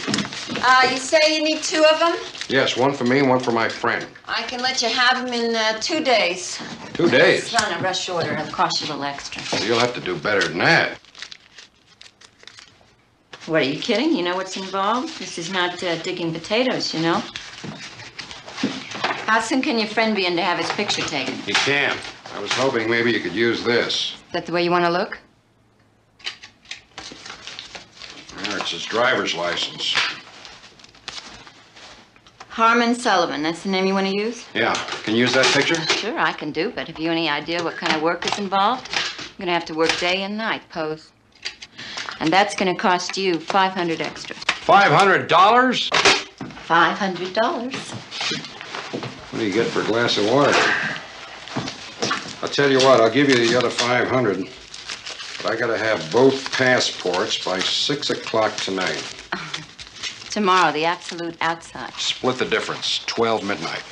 You say you need 2 of them? Yes, 1 for me and 1 for my friend. I can let you have them in 2 days. 2 days? It's on a rush order. It'll cost you a little extra. Well, you'll have to do better than that. What, are you kidding? You know what's involved? This is not digging potatoes, you know? How soon can your friend be in to have his picture taken? He can't. I was hoping maybe you could use this. Is that the way you want to look? There, it's his driver's license. Harmon Sullivan, that's the name you want to use? Yeah. Can you use that picture? Sure, I can do, but have you any idea what kind of work is involved? I'm going to have to work day and night, pose. And that's going to cost you $500 extra. $500? $500. What do you get for a glass of water? I'll tell you what, I'll give you the other $500. But I gotta have both passports by 6 o'clock tonight. Tomorrow, the absolute outside. Split the difference, 12 midnight.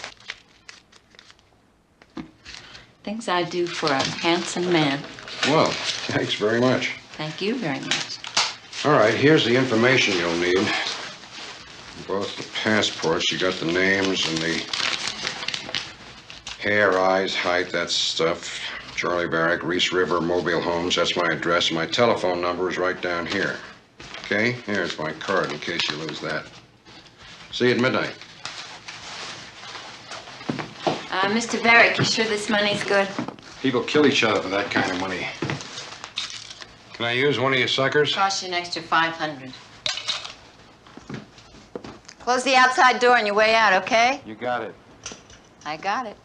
Things I do for a handsome man. Well, thanks very much. Thank you very much. All right, here's the information you'll need. Both the passports, you got the names and the hair, eyes, height, that stuff. Charley Varrick, Reese River, Mobile Homes, that's my address. My telephone number is right down here. Okay? Here's my card in case you lose that. See you at midnight. Mr. Varrick, you sure this money's good? People kill each other for that kind of money. Can I use one of your suckers? Cost you an extra $500. Close the outside door on your way out, okay? You got it. I got it.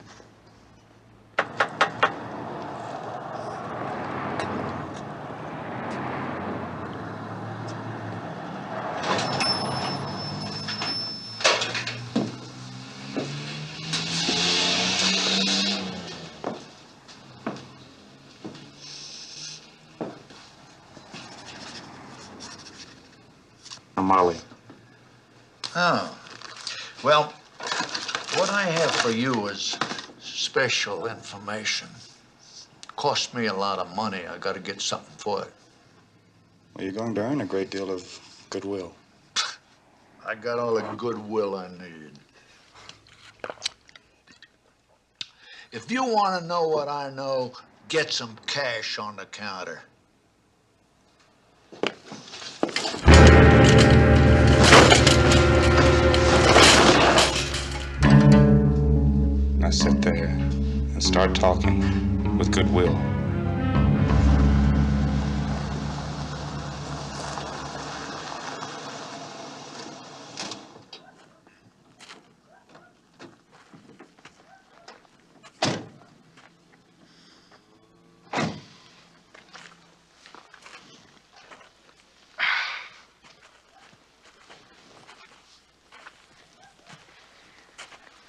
Molly. Oh. Well, what I have for you is special information. Cost me a lot of money. I got to get something for it. Well, you're going to earn a great deal of goodwill. I got all the goodwill I need. If you want to know what I know, get some cash on the counter. start talking with goodwill.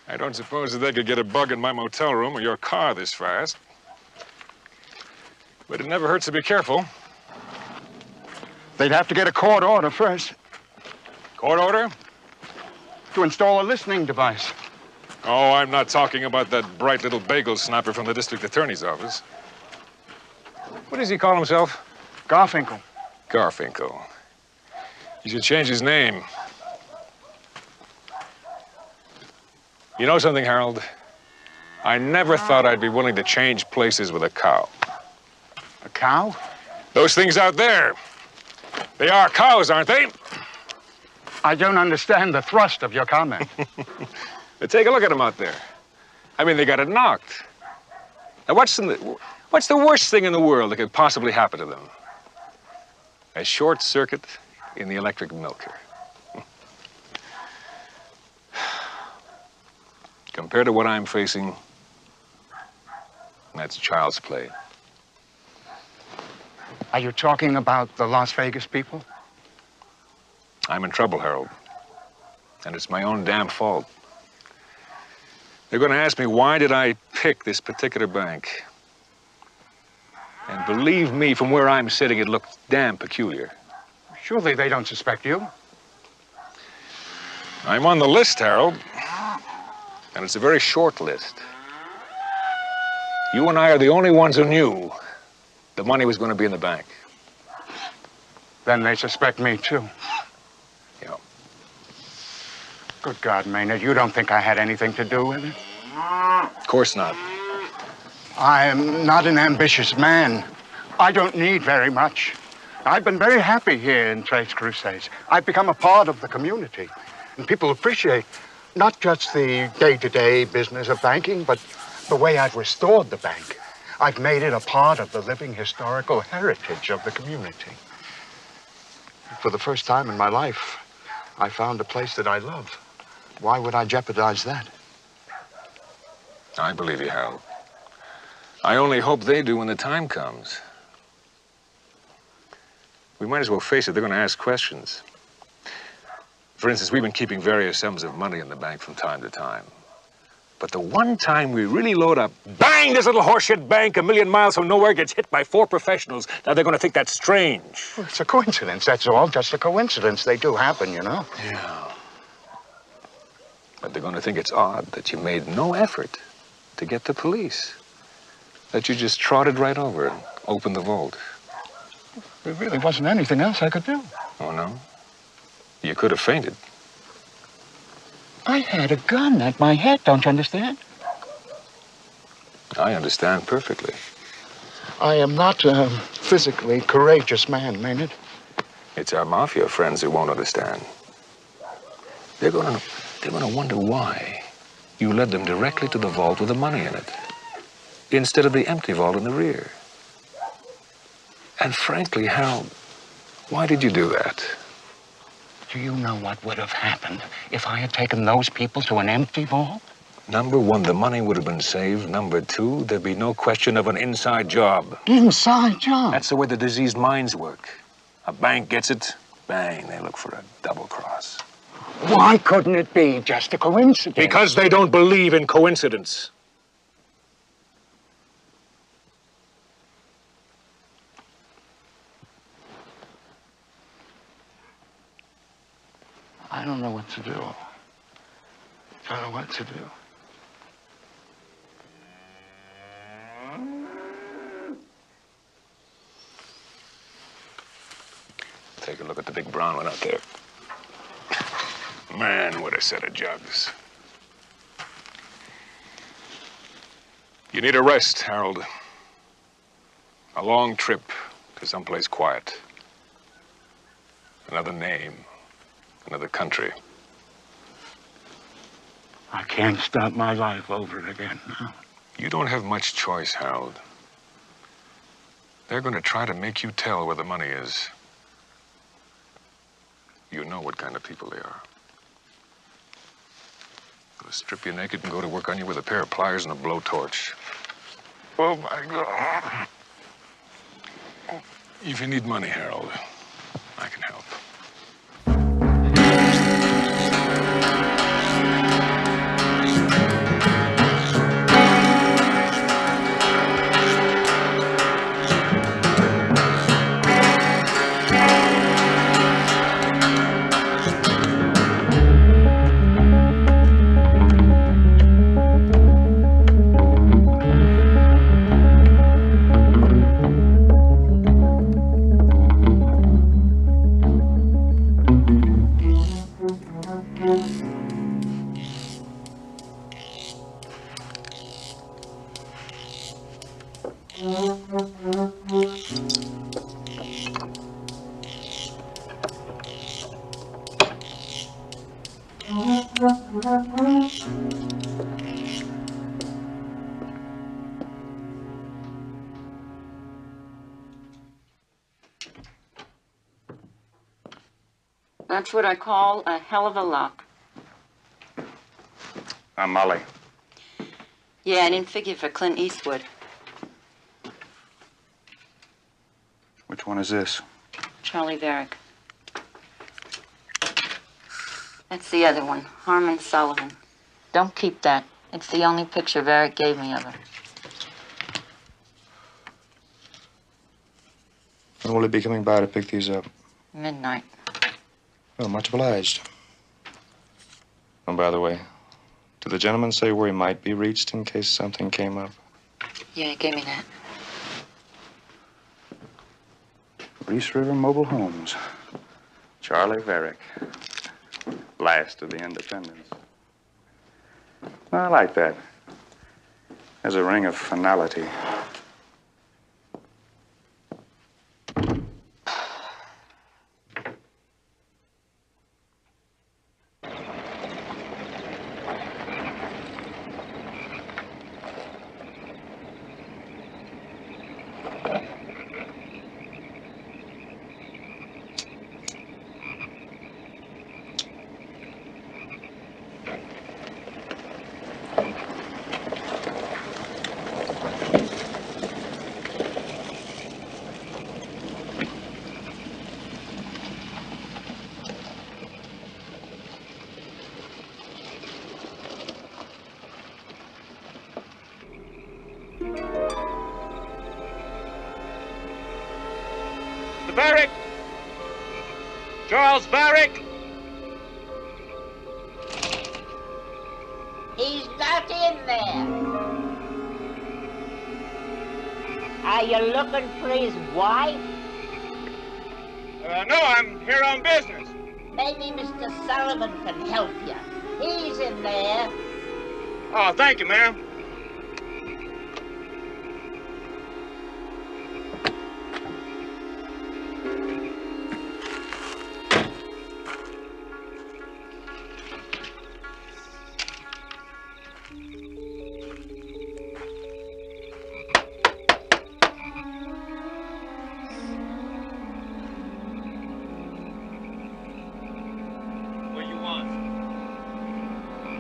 I don't suppose that they could get a bug in my motel room or your car this fast. But it never hurts to be careful. They'd have to get a court order first. Court order? To install a listening device. Oh, I'm not talking about that bright little bagel snapper from the district attorney's office. What does he call himself? Garfinkel. Garfinkel. He should change his name. You know something, Harold? I never thought I'd be willing to change places with a cow. A cow? Those things out there. They are cows, aren't they? I don't understand the thrust of your comment. Take a look at them out there. I mean, they got it knocked. Now, what's the worst thing in the world that could possibly happen to them? A short circuit in the electric milker. Compared to what I'm facing, that's child's play. Are you talking about the Las Vegas people? I'm in trouble, Harold. And it's my own damn fault. They're going to ask me, why did I pick this particular bank? And believe me, from where I'm sitting, it looked damn peculiar. Surely they don't suspect you. I'm on the list, Harold. And it's a very short list. You and I are the only ones who knew the money was going to be in the bank. Then they suspect me, too. Yeah. Good God, Maynard, you don't think I had anything to do with it? Of course not. I am not an ambitious man. I don't need very much. I've been very happy here in Tres Cruces. I've become a part of the community. And people appreciate not just the day-to-day business of banking, but the way I've restored the bank. I've made it a part of the living historical heritage of the community. For the first time in my life, I found a place that I love. Why would I jeopardize that? I believe you, Harold. I only hope they do when the time comes. We might as well face it, they're going to ask questions. For instance, we've been keeping various sums of money in the bank from time to time. But the one time we really load up, bang, this little horseshit bank a million miles from nowhere gets hit by 4 professionals. Now they're going to think that's strange. Well, it's a coincidence, that's all. Just a coincidence. They do happen, you know. Yeah. But they're going to think it's odd that you made no effort to get the police. That you just trotted right over and opened the vault. There really wasn't anything else I could do. Oh, no? You could have fainted. I had a gun at my head, don't you understand? I understand perfectly. I am not a physically courageous man, Maynard. It's our mafia friends who won't understand. They're gonna wonder why you led them directly to the vault with the money in it, instead of the empty vault in the rear. And frankly, Harold, why did you do that? Do you know what would have happened if I had taken those people to an empty vault? Number one, the money would have been saved. Number two, there'd be no question of an inside job. Inside job? That's the way the diseased minds work. A bank gets it, bang, they look for a double cross. Why couldn't it be just a coincidence? Because they don't believe in coincidence. I don't know what to do. I don't know what to do. Take a look at the big brown one out there. Man, what a set of jugs. You need a rest, Harold. A long trip to someplace quiet. Another name. Another country. I can't start my life over again now. You don't have much choice, Harold. They're going to try to make you tell where the money is. You know what kind of people they are. They'll strip you naked and go to work on you with a pair of pliers and a blowtorch. Oh, my God. If you need money, Harold, I can help. That's what I call a hell of a lock. I'm Molly. Yeah, I didn't figure for Clint Eastwood. Which one is this? Charley Varrick. That's the other one, Harmon Sullivan. Don't keep that. It's the only picture Varrick gave me of her. When will he be coming by to pick these up? Midnight. Oh, much obliged. Oh, by the way, did the gentleman say where he might be reached in case something came up? Yeah, he gave me that. Reese River Mobile Homes. Charley Varrick. Last of the Independents. I like that. There's a ring of finality. Varrick! Charles Varrick! He's not in there. Are you looking for his wife? No, I'm here on business. Maybe Mr. Sullivan can help you. He's in there. Oh, thank you, ma'am.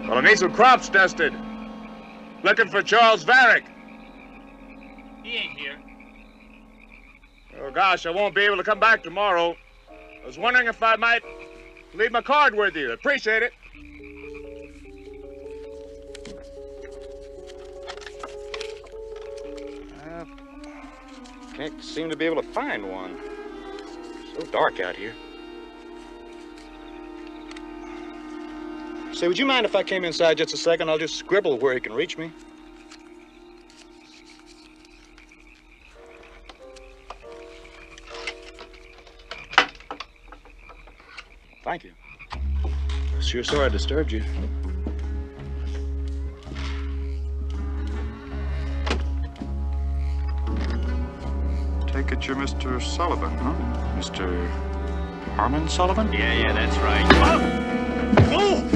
Well, I need some crops dusted. Looking for Charles Varrick. He ain't here. Oh, gosh, I won't be able to come back tomorrow. I was wondering if I might leave my card with you. Appreciate it. Can't seem to be able to find one. So dark out here. Say, would you mind if I came inside just a second? I'll just scribble where he can reach me. Thank you. Sure sorry I disturbed you. Take it you're Mr. Sullivan, huh? Mr. Harmon Sullivan? Yeah, that's right. Oh!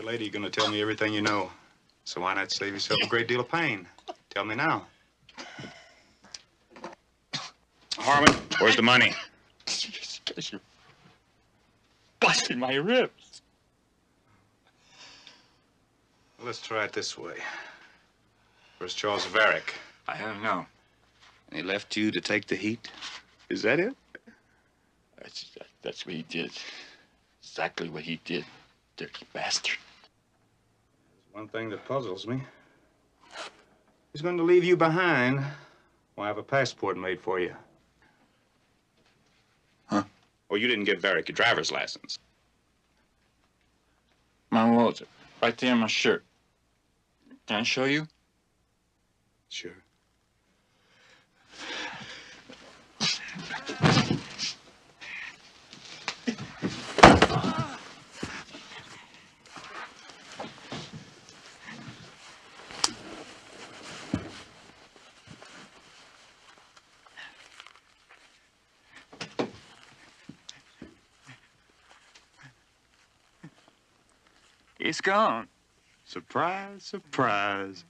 Dear lady, you're going to tell me everything you know. So why not save yourself a great deal of pain? Tell me now. Harmon, where's the money? You're busting my ribs. Well, let's try it this way. Where's Charles Varrick? I don't know. And he left you to take the heat? Is that it? That's what he did. Exactly what he did. Dirty bastard. There's one thing that puzzles me. He's going to leave you behind. We'll have a passport made for you. Huh? Well, you didn't give Varrick your driver's license. My wallet, right there in my shirt. Can I show you? Sure. It's gone. Surprise, surprise.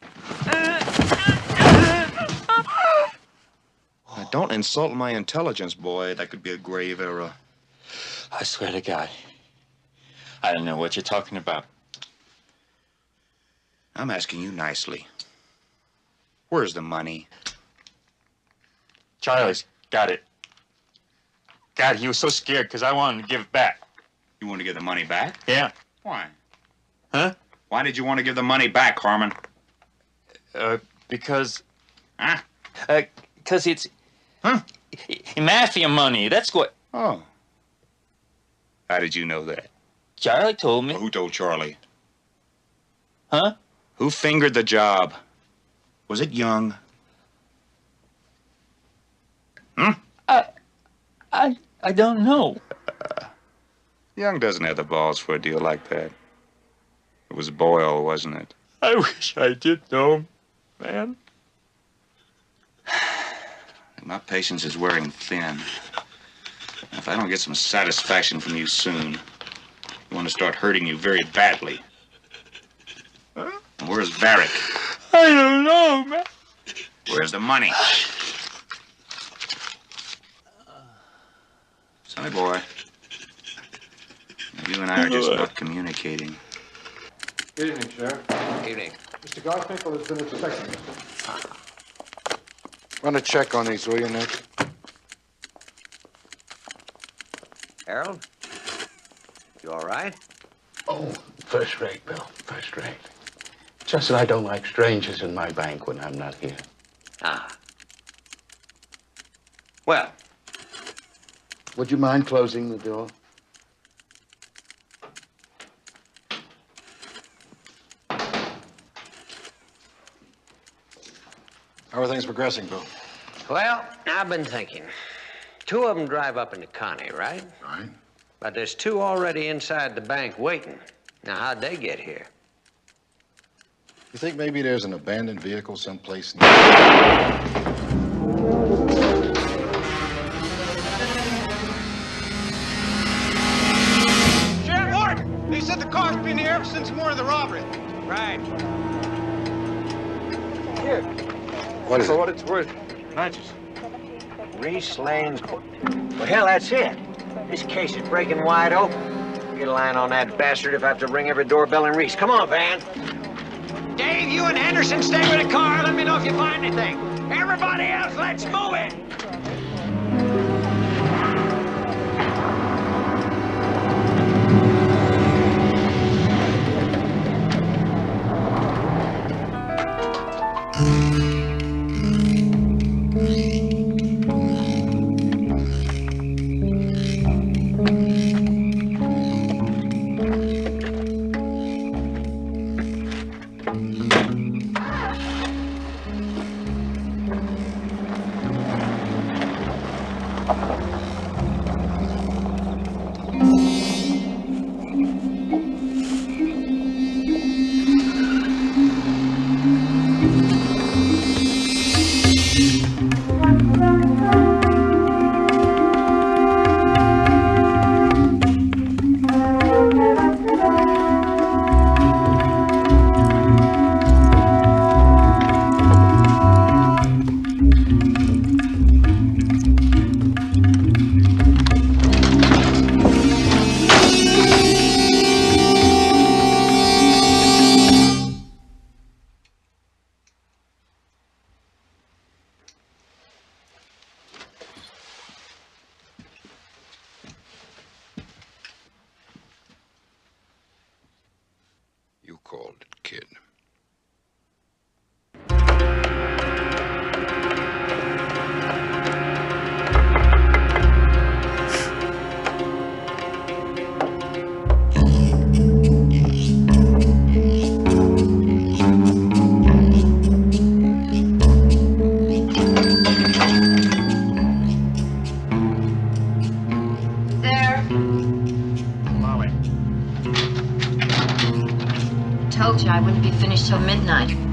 Now, don't insult my intelligence, boy. That could be a grave error. I swear to God, I don't know what you're talking about. I'm asking you nicely. Where's the money? Charlie's got it. God, he was so scared because I wanted to give it back. You want to give the money back? Yeah. Why? Huh? Why did you want to give the money back, Harmon? Because... Huh? Because it's... Mafia money, that's what... Oh. How did you know that? Charlie told me. Who told Charlie? Huh? Who fingered the job? Was it Young? I don't know. Young doesn't have the balls for a deal like that. It was Boyle, wasn't it? I wish I did know, man. My patience is wearing thin. If I don't get some satisfaction from you soon, I want to start hurting you very badly. Huh? And where's Varrick? I don't know, man. Where's the money? Sonny boy. You and I are just not communicating. Good evening, Sheriff. Evening. Mr. Garfinkel has been expecting us. Run a check on these, will you, Nick? Harold? You all right? Oh, first rate, Bill. First rate. Just that I don't like strangers in my bank when I'm not here. Ah. Well. Would you mind closing the door? How are things progressing, Bill? Well, I've been thinking. 2 of them drive up into Connie, right? Right. But there's 2 already inside the bank waiting. Now, how'd they get here? You think maybe there's an abandoned vehicle someplace near? Sheriff Ward! They said the car's been here ever since the morning of the robbery. Right. Here. What is For it? what it's worth. Matches. Reese Lane's... Well, hell, that's it. This case is breaking wide open. Get a line on that bastard if I have to ring every doorbell in Reese. Come on, Van. Dave, you and Anderson stay with the car. Let me know if you find anything. Everybody else, let's move it.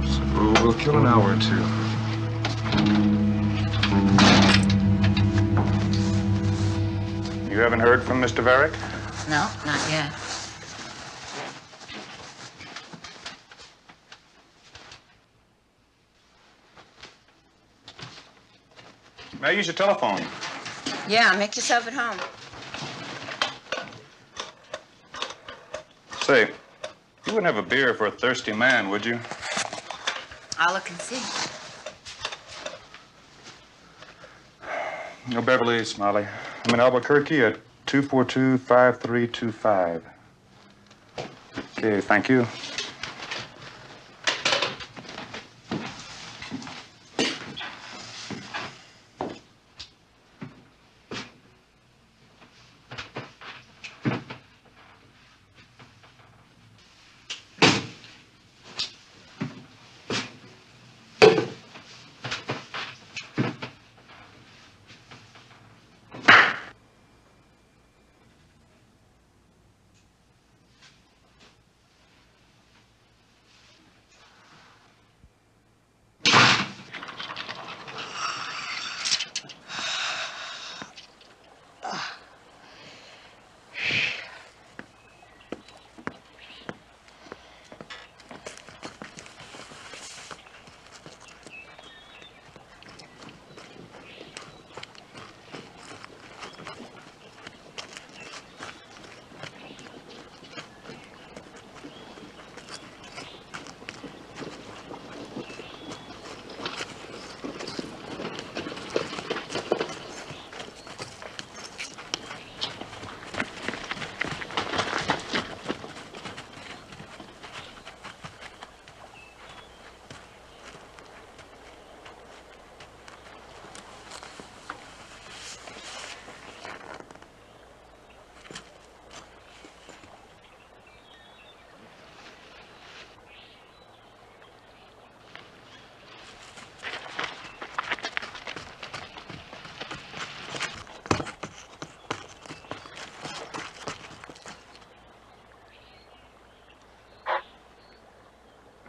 So we'll kill an hour or two. You haven't heard from Mr. Varrick? No, not yet. May I use your telephone? Yeah, make yourself at home. Say, you wouldn't have a beer for a thirsty man, would you? I'll look and see. No, Beverly, Smiley. I'm in Albuquerque at 242-5325. Okay, thank you.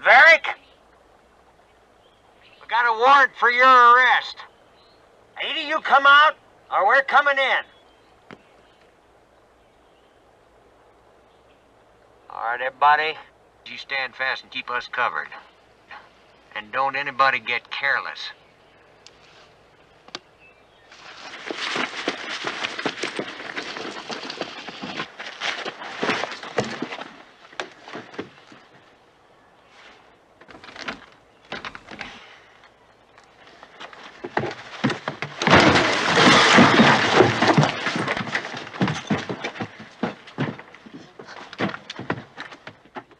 Varrick? We got a warrant for your arrest. Either you come out, or we're coming in. All right, everybody. You stand fast and keep us covered. And don't anybody get careless.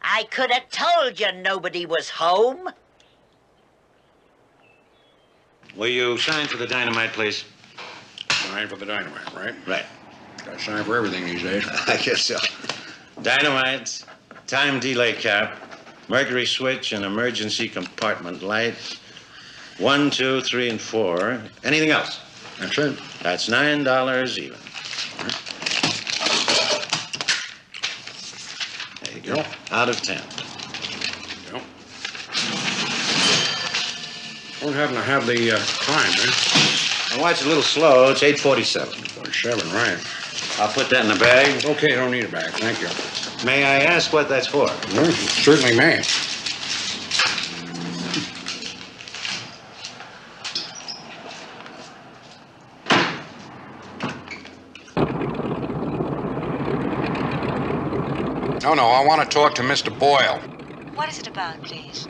I could have told you nobody was home. Will you sign for the dynamite, please? Sign for the dynamite, right? Right. Got to sign for everything these days. I guess so. Dynamite, time delay cap, mercury switch, and emergency compartment light. 1, 2, 3, and 4. Anything else? That's it. That's $9 even. There you go. Out of 10. Yep. Don't happen to have the time, eh? Now watch a little slow. It's 8:47. 47, right. I'll put that in the bag. Okay, don't need a bag. Thank you. May I ask what that's for? Well, you certainly may. No, I want to talk to Mr. Boyle. What is it about, please?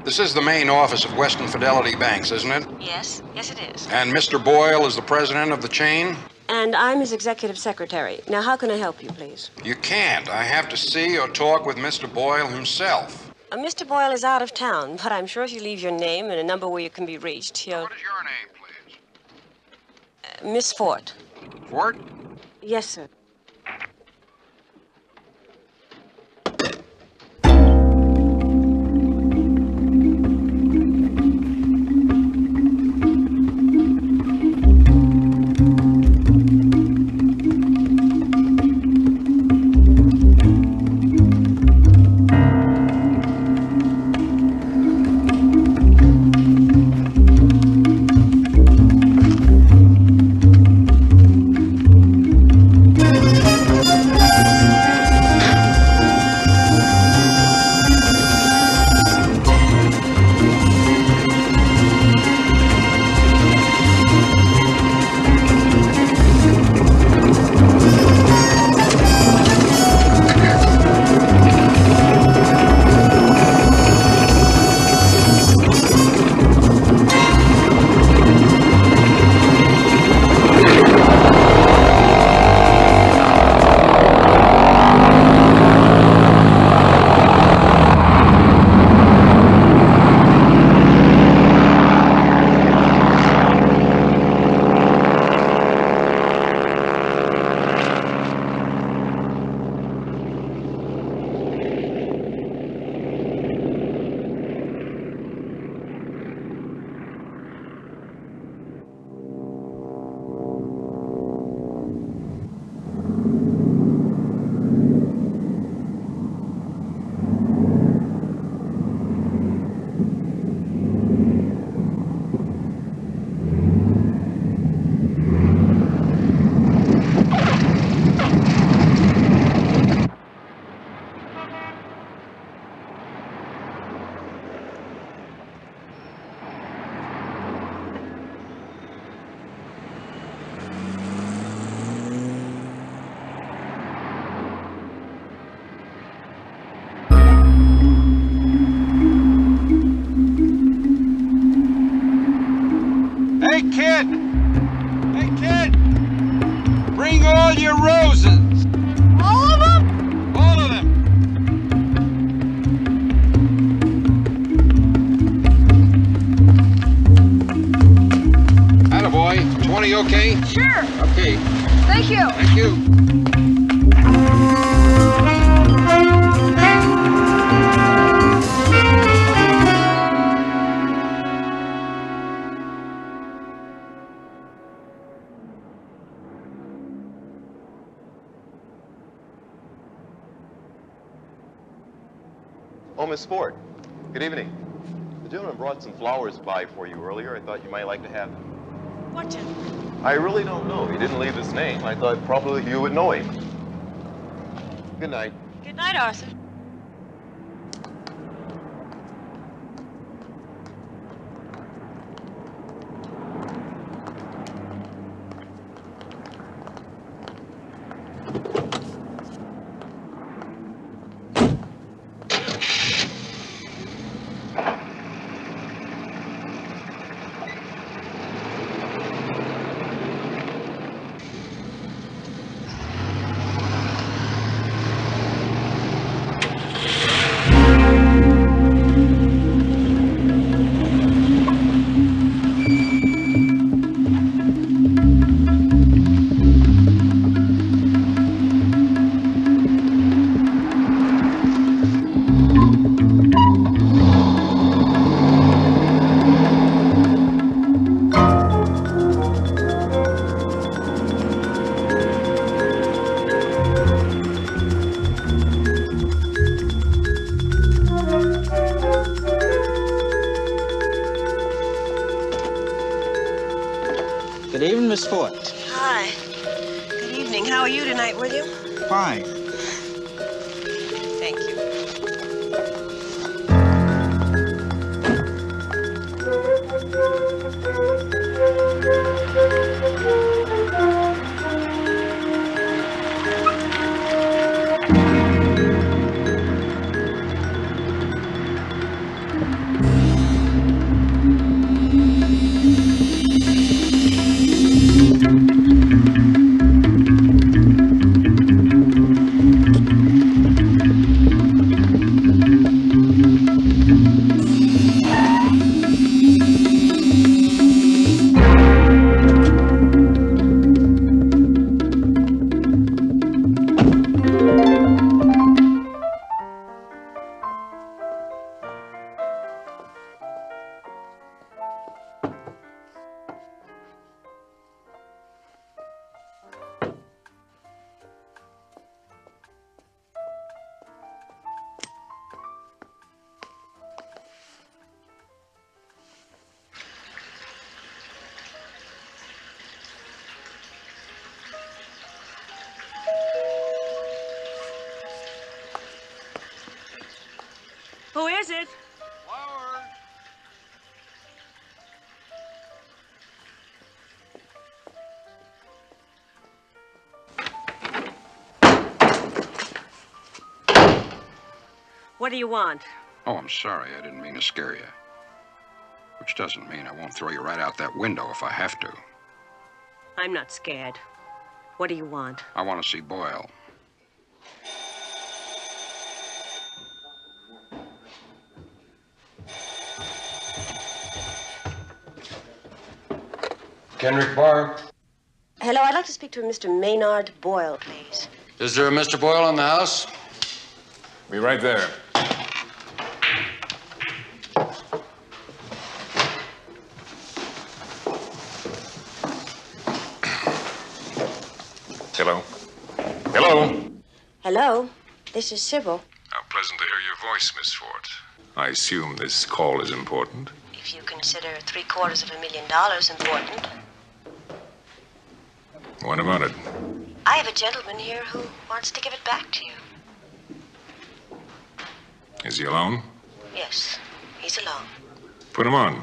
This is the main office of Western Fidelity Banks, isn't it? Yes, it is. And Mr. Boyle is the president of the chain? And I'm his executive secretary. Now, how can I help you, please? You can't. I have to see or talk with Mr. Boyle himself. Mr. Boyle is out of town, but I'm sure if you leave your name and a number where you can be reached, he'll... What is your name, please? Miss Fort. Fort? Yes, sir. 20 okay? Sure. Okay. Thank you. Thank you. Oh, Miss Ford. Good evening. The gentleman brought some flowers by for you earlier. I thought you might like to have them. What gentleman? I really don't know. He didn't leave his name. I thought probably you would know him. Good night. Good night, Arthur. Good evening, Miss Ford. Hi. Good evening. How are you tonight, William? Fine. Thank you. Who is it? Flowers. What do you want? Oh, I'm sorry. I didn't mean to scare you. Which doesn't mean I won't throw you right out that window if I have to. I'm not scared. What do you want? I want to see Boyle. Kendrick Bar. Hello, I'd like to speak to Mr. Maynard Boyle, please. Is there a Mr. Boyle in the house? Be right there. Hello. Hello. Hello, this is Sybil. How pleasant to hear your voice, Miss Ford. I assume this call is important. If you consider $750,000 important. What about it? I have a gentleman here who wants to give it back to you. Is he alone? Yes, he's alone. Put him on.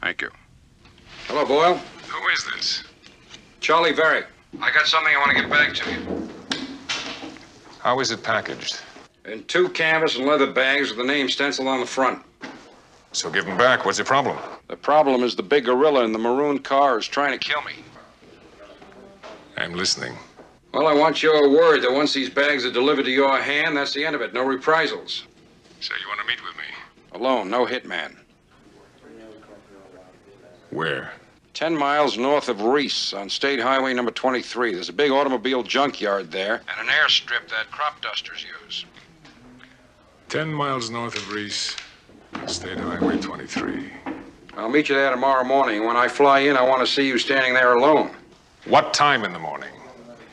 Thank you. Hello, Boyle. Who is this? Charley Varrick. I got something I want to get back to you. How is it packaged? In 2 canvas and leather bags with the name stenciled on the front. So give him back. What's the problem? The problem is the big gorilla in the maroon car is trying to kill me. I'm listening. Well, I want your word that once these bags are delivered to your hand, that's the end of it. No reprisals. So you want to meet with me? Alone, no hitman. Where? 10 miles north of Reese on State Highway number 23. There's a big automobile junkyard there and an airstrip that crop dusters use. 10 miles north of Reese, State Highway 23. I'll meet you there tomorrow morning. When I fly in, I want to see you standing there alone. What time in the morning?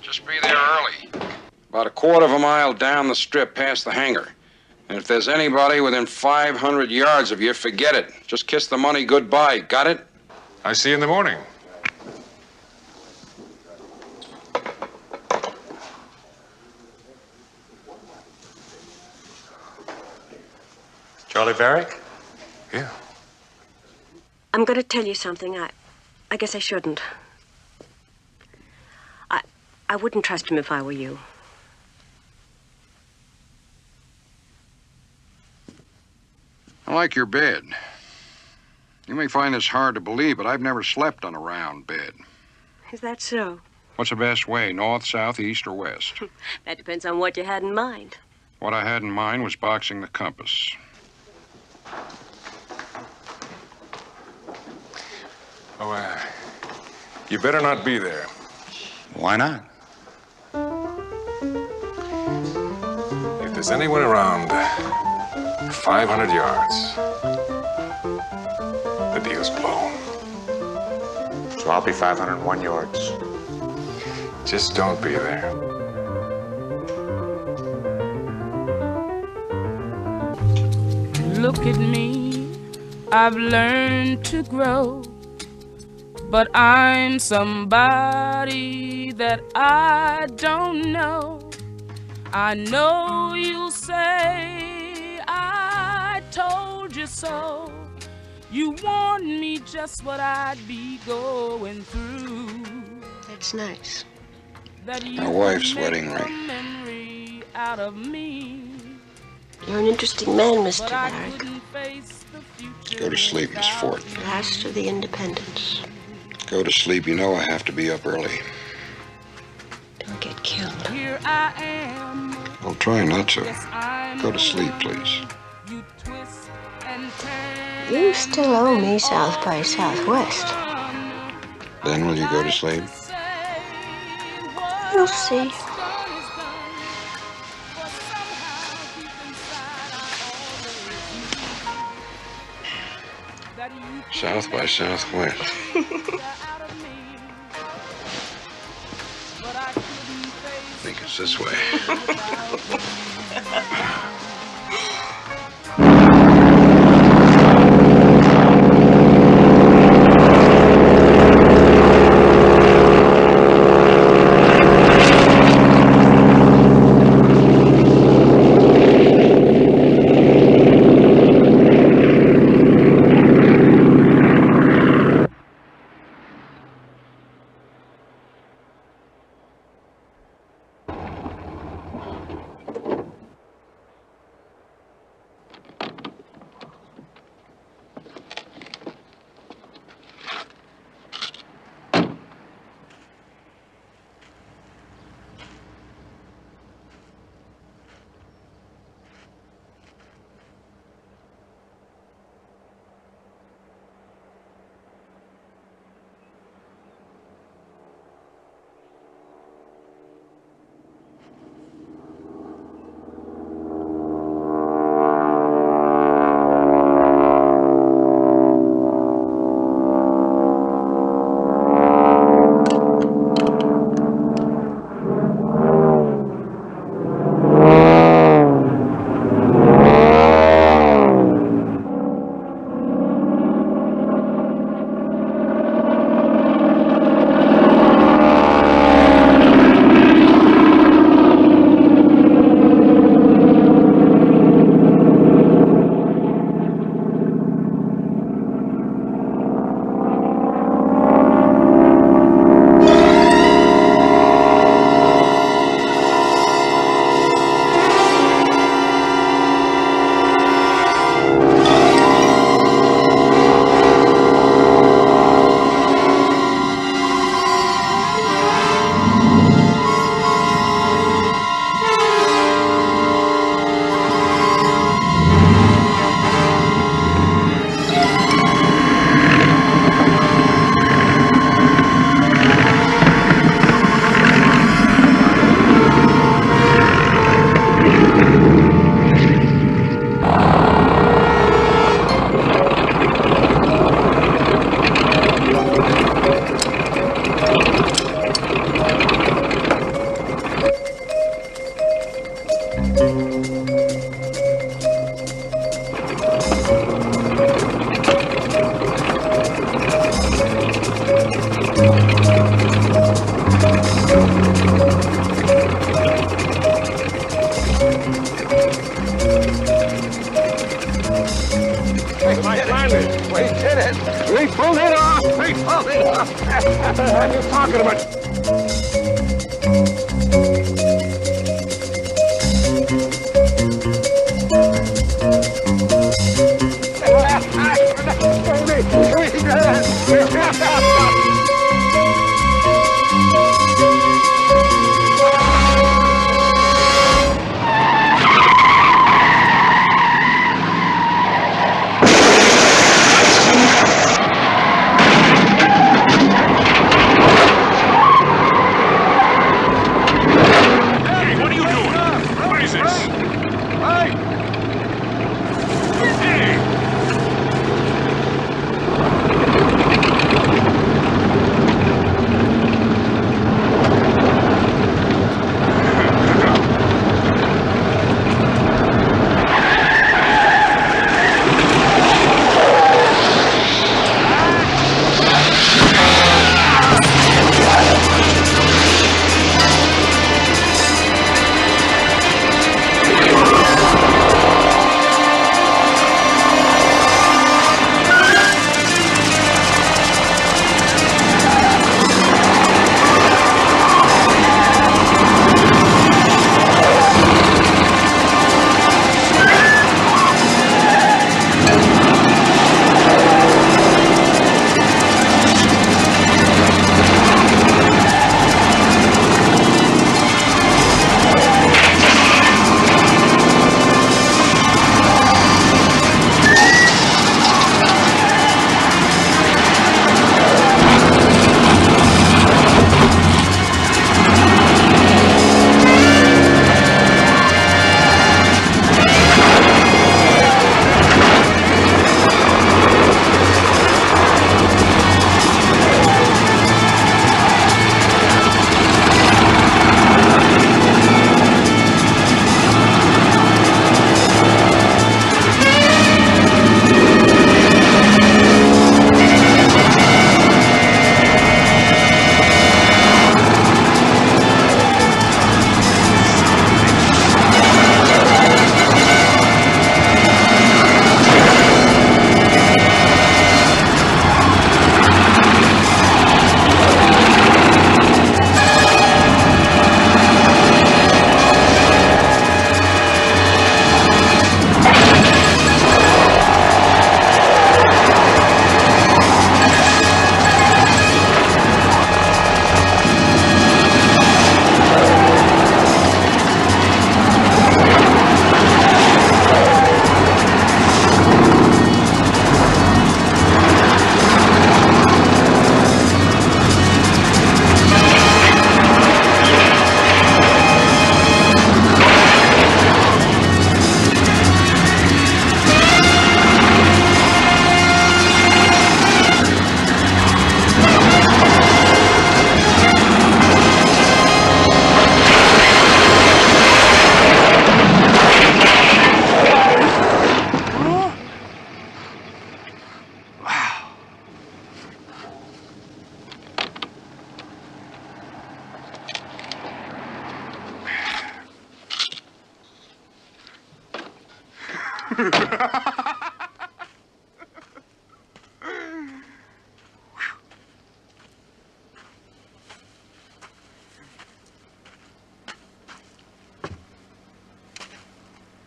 Just be there early. About a quarter of a mile down the strip past the hangar. And if there's anybody within 500 yards of you, forget it. Just kiss the money goodbye. Got it? I see you in the morning. Charley Varrick? Yeah. I'm going to tell you something. I guess I shouldn't. I wouldn't trust him if I were you. I like your bed. You may find this hard to believe, but I've never slept on a round bed. Is that so? What's the best way, north, south, east, or west? That depends on what you had in mind. What I had in mind was boxing the compass. Oh, you better not be there. Why not? If there's anyone around 500 yards, the deal's blown. So I'll be 501 yards. Just don't be there. Look at me, I've learned to grow, but I'm somebody that I don't know. I know you'll say I told you so. You warned me just what I'd be going through. That's nice. My wife's wedding ring. Memory out of me. You're an interesting man, Mr. Varrick. Go to sleep, Miss Ford. Last of the Independents. Go to sleep. You know I have to be up early. Don't get killed. Here I am. I'll try not to. Go to sleep, please. You still owe me South by Southwest. Then will you go to sleep? We'll see. South by Southwest. I think it's this way. it. We did it. We pulled it off. We pulled it off. What the hell are you talking about?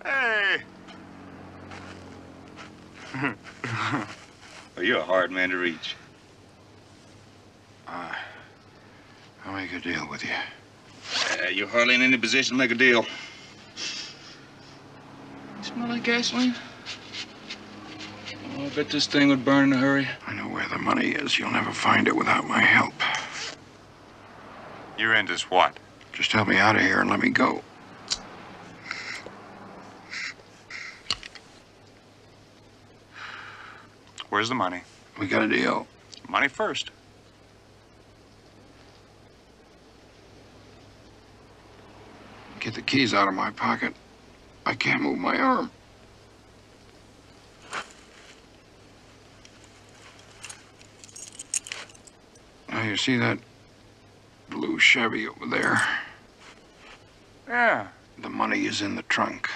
Hey! Well, you're a hard man to reach. I'll make a deal with you. You're hardly in any position to make a deal. Smell like gasoline? Oh, I bet this thing would burn in a hurry. I know where the money is. You'll never find it without my help. Your end is what? Just help me out of here and let me go. Where's the money? We got a deal. Money first. Get the keys out of my pocket. I can't move my arm. Now, you see that blue Chevy over there? Yeah. The money is in the trunk.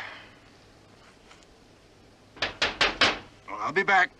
Well, I'll be back.